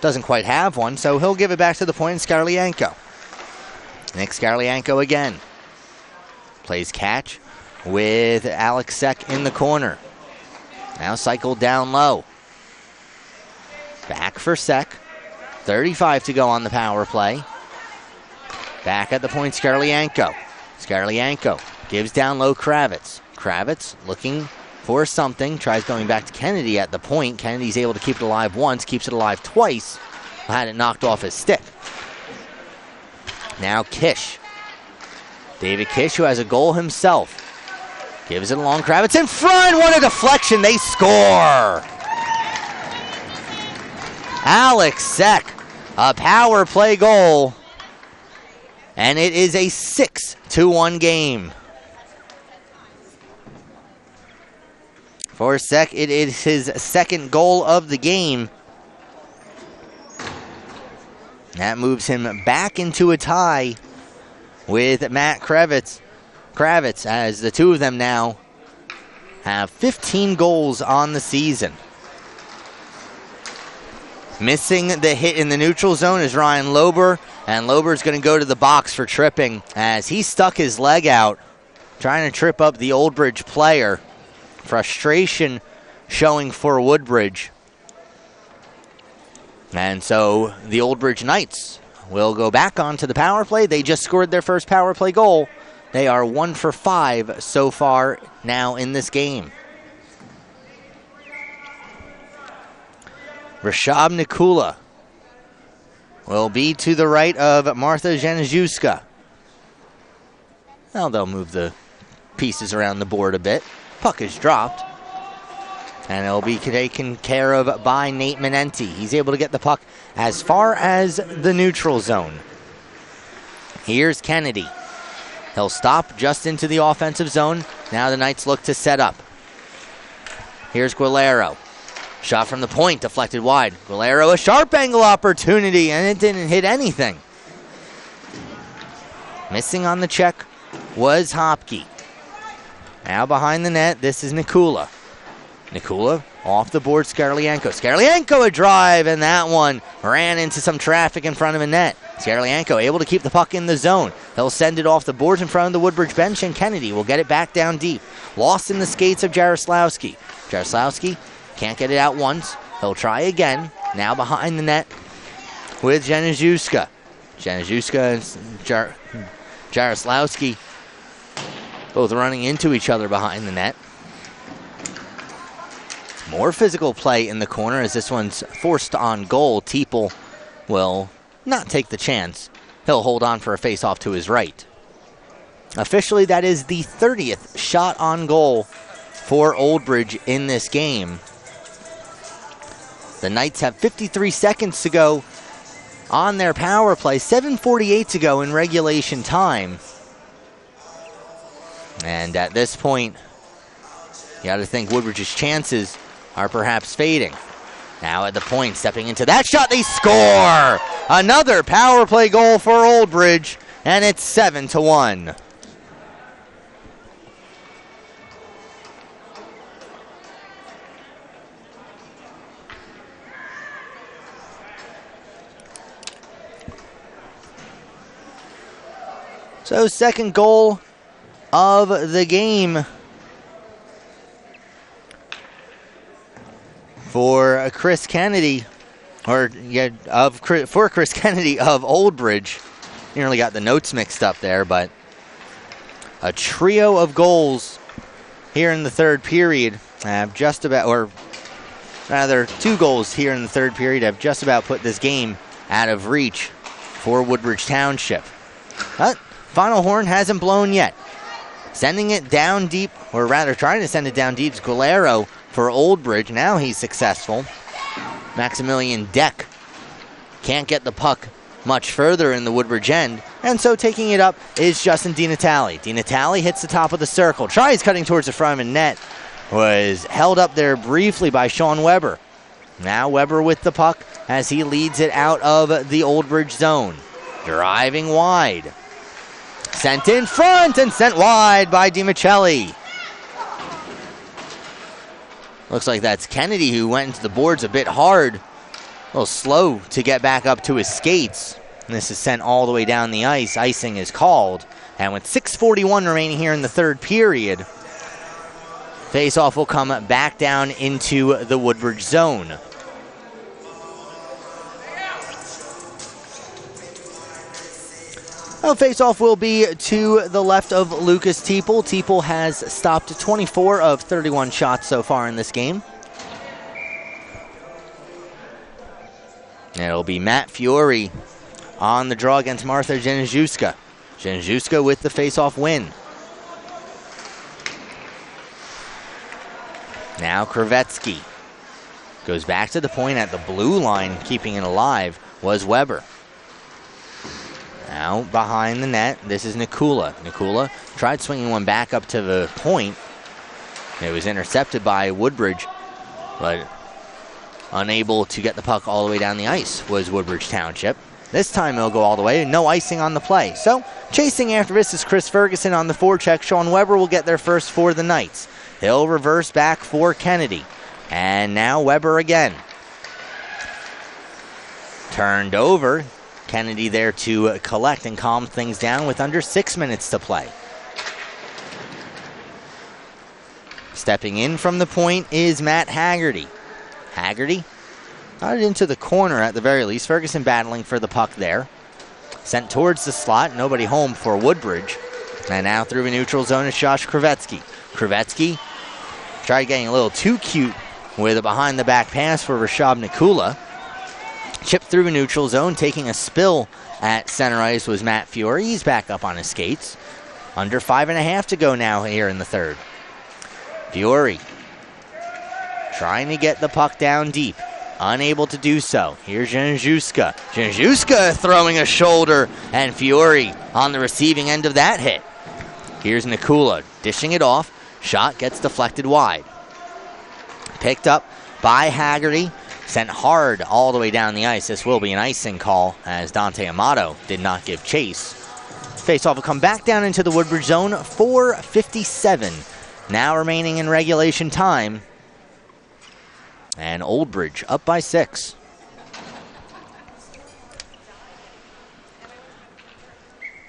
S1: Doesn't quite have one, so he'll give it back to the point, Skarlianko. Nick Skarlianko again. Plays catch with Alex Sek in the corner. Now cycled down low. Back for Sek. 35 to go on the power play. Back at the point, Skarlianko. Skarlianko gives down low Kravitz. Kravitz looking for something, tries going back to Kennedy at the point. Kennedy's able to keep it alive once, keeps it alive twice. Had it knocked off his stick. Now Kish. David Kish, who has a goal himself. Gives it along. Kravitz in front. What a deflection. They score. Alex Seck. A power play goal. And it is a 6-1 game. For Seck, it is his second goal of the game. That moves him back into a tie with Matt Kravitz, as the two of them now have 15 goals on the season. Missing the hit in the neutral zone is Ryan Lober, and Lober's going to go to the box for tripping as he stuck his leg out, trying to trip up the Old Bridge player. Frustration showing for Woodbridge. And so the Old Bridge Knights will go back onto the power play. They just scored their first power play goal. They are 1 for 5 so far now in this game. Rashab Nikula will be to the right of Martha Januszewska. Well, they'll move the pieces around the board a bit. Puck is dropped. And it'll be taken care of by Nate Menenti. He's able to get the puck as far as the neutral zone. Here's Kennedy. He'll stop just into the offensive zone. Now the Knights look to set up. Here's Guilero. Shot from the point, deflected wide. Guilero, a sharp angle opportunity, and it didn't hit anything. Missing on the check was Hopke. Now behind the net, this is Nikula. Nikula off the board, Skarlienko. Skarlienko a drive, and that one ran into some traffic in front of a net. Skarlienko able to keep the puck in the zone. He'll send it off the boards in front of the Woodbridge bench, and Kennedy will get it back down deep. Lost in the skates of Jaroslawski. Jaroslawski can't get it out once. He'll try again. Now behind the net with Januszewska. Januszewska and Jaroslawski both running into each other behind the net. More physical play in the corner as this one's forced on goal. Teeple will not take the chance. He'll hold on for a face-off to his right. Officially, that is the 30th shot on goal for Old Bridge in this game. The Knights have 53 seconds to go on their power play, 7:48 to go in regulation time. And at this point, you got to think Woodbridge's chances are perhaps fading. Now at the point, stepping into that shot, they score! Another power play goal for Old Bridge, and it's 7-1. So second goal of the game for Chris Kennedy, for Chris Kennedy of Old Bridge. Nearly got the notes mixed up there, but a trio of goals here in the third period have just about, or rather 2 goals here in the third period have just about put this game out of reach for Woodbridge Township. But final horn hasn't blown yet. Sending it down deep, or rather trying to send it down deep, is Guilero for Old Bridge. Now he's successful. Maximilian Deck can't get the puck much further in the Woodbridge end, and so taking it up is Justin DiNatale. DiNatale hits the top of the circle, tries cutting towards the front of the net, was held up there briefly by Sean Weber. Now Weber with the puck as he leads it out of the Old Bridge zone. Driving wide. Sent in front and sent wide by DiMichelli. Looks like that's Kennedy who went into the boards a bit hard. A little slow to get back up to his skates. And this is sent all the way down the ice. Icing is called. And with 6:41 remaining here in the third period, face-off will come back down into the Woodbridge zone. Well, face-off will be to the left of Lucas Teeple. Teeple has stopped 24 of 31 shots so far in this game. And it'll be Matt Fiore on the draw against Martha Jędrzejewska. Jędrzejewska with the face-off win. Now Kravetsky goes back to the point at the blue line, keeping it alive was Weber. Now behind the net, this is Nikula. Nikula tried swinging one back up to the point. It was intercepted by Woodbridge, but unable to get the puck all the way down the ice was Woodbridge Township. This time it'll go all the way, no icing on the play. So chasing after this is Chris Ferguson on the forecheck. Sean Weber will get there first for the Knights. He'll reverse back for Kennedy. And now Weber again. Turned over. Kennedy there to collect and calm things down with under 6 minutes to play. Stepping in from the point is Matt Haggerty. Haggerty got it into the corner at the very least. Ferguson battling for the puck there. Sent towards the slot. Nobody home for Woodbridge. And now through the neutral zone is Josh Kravetsky. Kravetsky tried getting a little too cute with a behind-the-back pass for Rashab Nikula. Chipped through a neutral zone, taking a spill at center ice was Matt Fiore. He's back up on his skates. Under 5.5 to go now here in the third. Fiore trying to get the puck down deep. Unable to do so. Here's Jędrzejewska. Jędrzejewska throwing a shoulder, and Fiore on the receiving end of that hit. Here's Nikula dishing it off. Shot gets deflected wide. Picked up by Haggerty. Sent hard all the way down the ice. This will be an icing call as Dante Amato did not give chase. Faceoff will come back down into the Woodbridge zone. 4:57 now remaining in regulation time. And Old Bridge up by 6.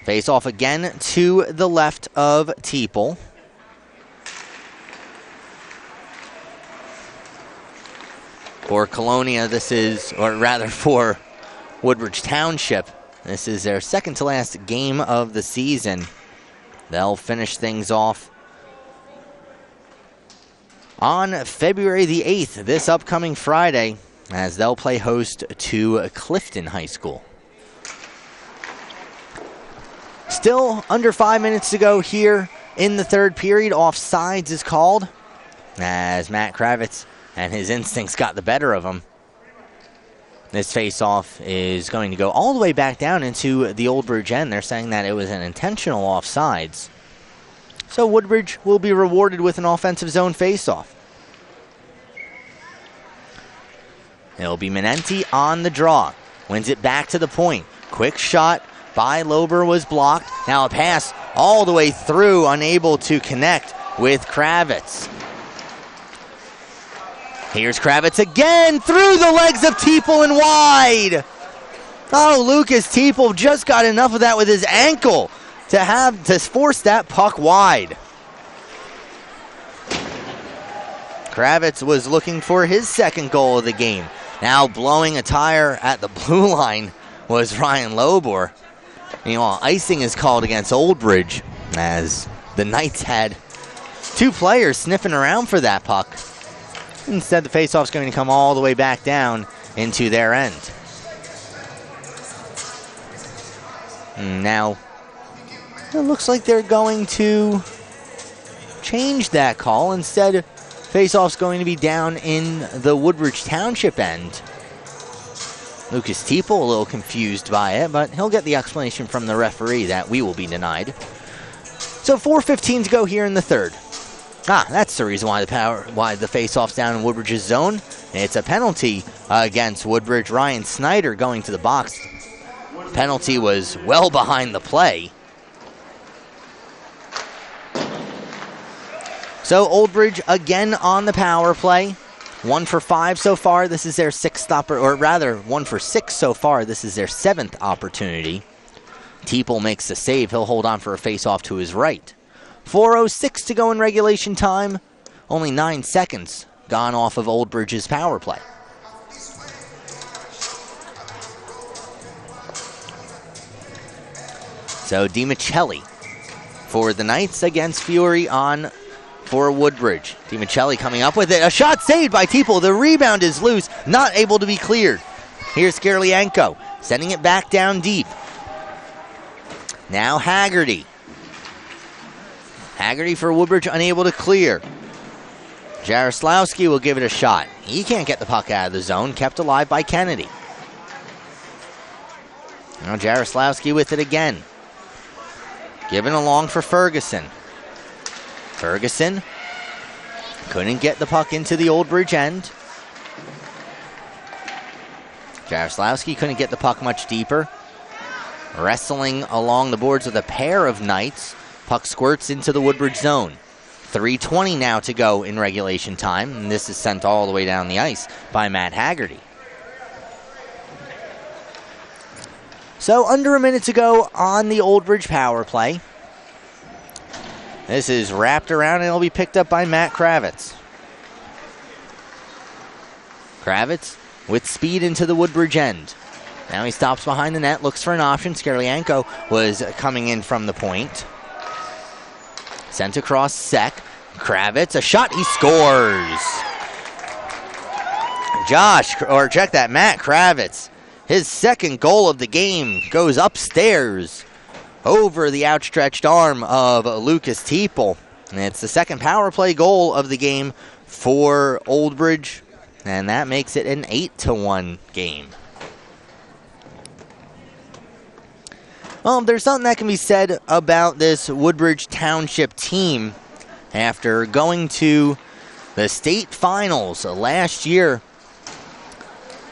S1: Faceoff again to the left of Teeple. For Colonia, this is, or rather for Woodbridge Township, this is their second to last game of the season. They'll finish things off on February the 8th, this upcoming Friday, as they'll play host to Clifton High School. Still under 5 minutes to go here in the third period. Offsides is called as Matt Kravitz and his instincts got the better of him. This face-off is going to go all the way back down into the Old Bridge end. They're saying that it was an intentional offsides. So Woodbridge will be rewarded with an offensive zone face-off. It'll be Menenti on the draw. Wins it back to the point. Quick shot by Lober was blocked. Now a pass all the way through, unable to connect with Kravitz. Here's Kravitz again, through the legs of Teeple and wide. Oh, Lucas Teeple just got enough of that with his ankle to force that puck wide. Kravitz was looking for his second goal of the game. Now blowing a tire at the blue line was Ryan Lobor. Meanwhile, icing is called against Old Bridge as the Knights had two players sniffing around for that puck. Instead, the faceoff is going to come all the way back down into their end. Now, it looks like they're going to change that call. Instead, faceoff's going to be down in the Woodbridge Township end. Lucas Teeple a little confused by it, but he'll get the explanation from the referee that we will be denied. So 4:15 to go here in the third. That's the reason why the face-off's down in Woodbridge's zone. It's a penalty against Woodbridge. Ryan Snyder going to the box. Penalty was well behind the play. So Old Bridge again on the power play. 1 for 5 so far. This is their 6th or rather 1 for 6 so far. This is their 7th opportunity. Teeple makes the save. He'll hold on for a face-off to his right. 4:06 to go in regulation time. Only 9 seconds gone off of Old Bridge's power play. So DiMichele for the Knights against Fiore on for Woodbridge. DiMichele coming up with it. A shot saved by Teeple. The rebound is loose, not able to be cleared. Here's Skerlienko sending it back down deep. Now Haggerty. Haggerty for Woodbridge, unable to clear. Jaroslawski will give it a shot. He can't get the puck out of the zone, kept alive by Kennedy. Now Jaroslawski with it again. Given along for Ferguson. Ferguson couldn't get the puck into the Old Bridge end. Jaroslawski couldn't get the puck much deeper. Wrestling along the boards with a pair of Knights. Puck squirts into the Woodbridge zone. 3:20 now to go in regulation time, and this is sent all the way down the ice by Matt Haggerty. So under a minute to go on the Old Bridge power play. This is wrapped around and it'll be picked up by Matt Kravitz. Kravitz with speed into the Woodbridge end. Now he stops behind the net, looks for an option. Skerlienko was coming in from the point. Sent across Sek. Kravitz, a shot, he scores. Matt Kravitz. His second goal of the game goes upstairs over the outstretched arm of Lucas Teeple. And it's the second power play goal of the game for Old Bridge, and that makes it an 8-1 game. Well, there's something that can be said about this Woodbridge Township team after going to the state finals last year.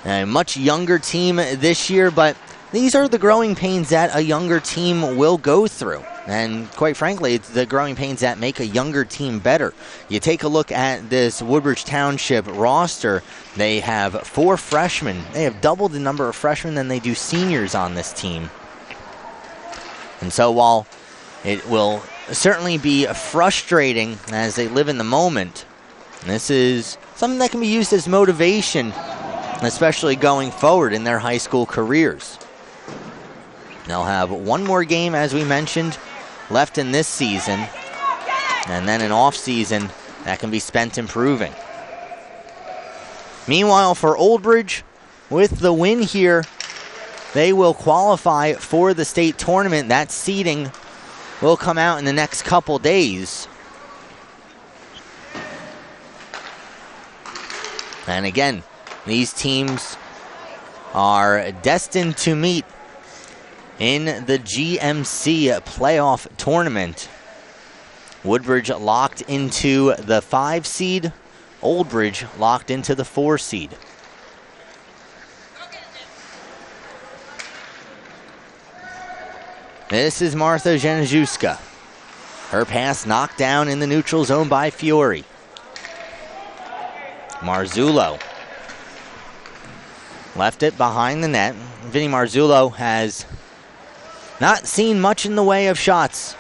S1: A much younger team this year, but these are the growing pains that a younger team will go through. And quite frankly, it's the growing pains that make a younger team better. You take a look at this Woodbridge Township roster. They have 4 freshmen. They have double the number of freshmen than they do seniors on this team. And so while it will certainly be frustrating as they live in the moment, this is something that can be used as motivation, especially going forward in their high school careers. They'll have one more game, as we mentioned, left in this season, and then an off season that can be spent improving. Meanwhile, for Old Bridge, with the win here, they will qualify for the state tournament. That seeding will come out in the next couple days. And again, these teams are destined to meet in the GMC playoff tournament. Woodbridge locked into the 5 seed. Old Bridge locked into the 4 seed. This is Martha Januszewska. Her pass knocked down in the neutral zone by Fiore. Marzullo left it behind the net. Vinny Marzullo has not seen much in the way of shots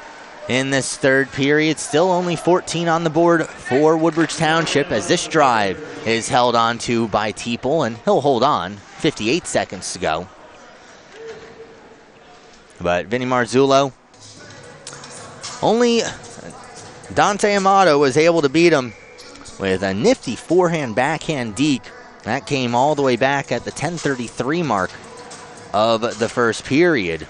S1: in this third period. Still only 14 on the board for Woodbridge Township as this drive is held on to by Teeple, and he'll hold on. 58 seconds to go. But Vinny Marzullo, only Dante Amato was able to beat him with a nifty forehand backhand deke. That came all the way back at the 10:33 mark of the first period.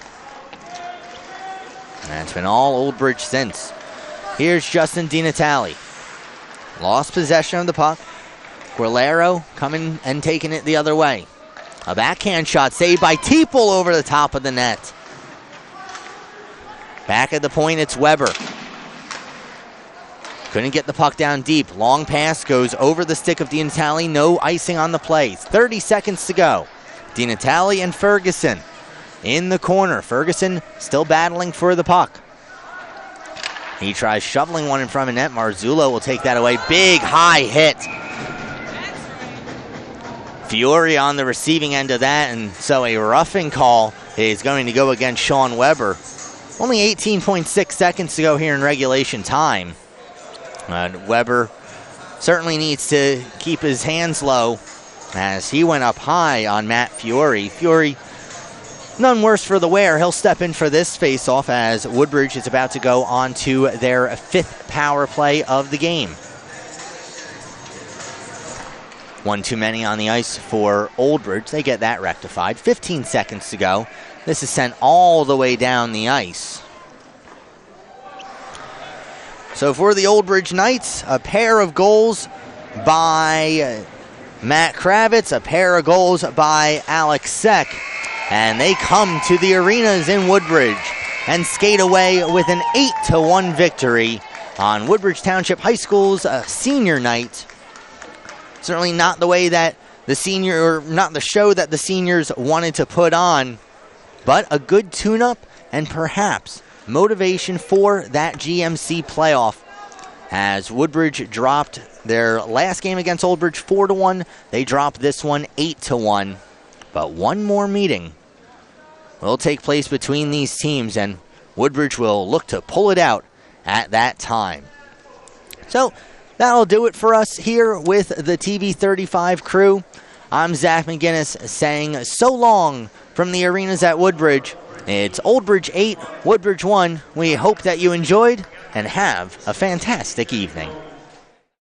S1: That's been all Old Bridge since. Here's Justin DiNatale. Lost possession of the puck. Guerrero coming and taking it the other way. A backhand shot saved by Teeple over the top of the net. Back at the point, it's Weber. Couldn't get the puck down deep. Long pass goes over the stick of DiNatale. No icing on the play. 30 seconds to go. DiNatale and Ferguson in the corner. Ferguson still battling for the puck. He tries shoveling one in front of net. Marzullo will take that away. Big high hit. Fiore on the receiving end of that, and so a roughing call is going to go against Sean Weber. Only 18.6 seconds to go here in regulation time. Weber certainly needs to keep his hands low as he went up high on Matt Fiore. Fiore None worse for the wear. He'll step in for this face-off as Woodbridge is about to go on to their 5th power play of the game. One too many on the ice for Old Bridge. They get that rectified. 15 seconds to go. This is sent all the way down the ice. So for the Old Bridge Knights, a pair of goals by Matt Kravitz, a pair of goals by Alex Seck. And they come to the arenas in Woodbridge and skate away with an 8-1 victory on Woodbridge Township High School's senior night. Certainly not the way that not the show that the seniors wanted to put on, but a good tune-up and perhaps motivation for that GMC playoff. As Woodbridge dropped their last game against Old Bridge 4-1, they dropped this one 8-1. But one more meeting will take place between these teams, and Woodbridge will look to pull it out at that time. So that'll do it for us here with the TV35 crew. I'm Zach McGinnis saying so long from the arenas at Woodbridge. It's Old Bridge 8, Woodbridge 1. We hope that you enjoyed and have a fantastic evening.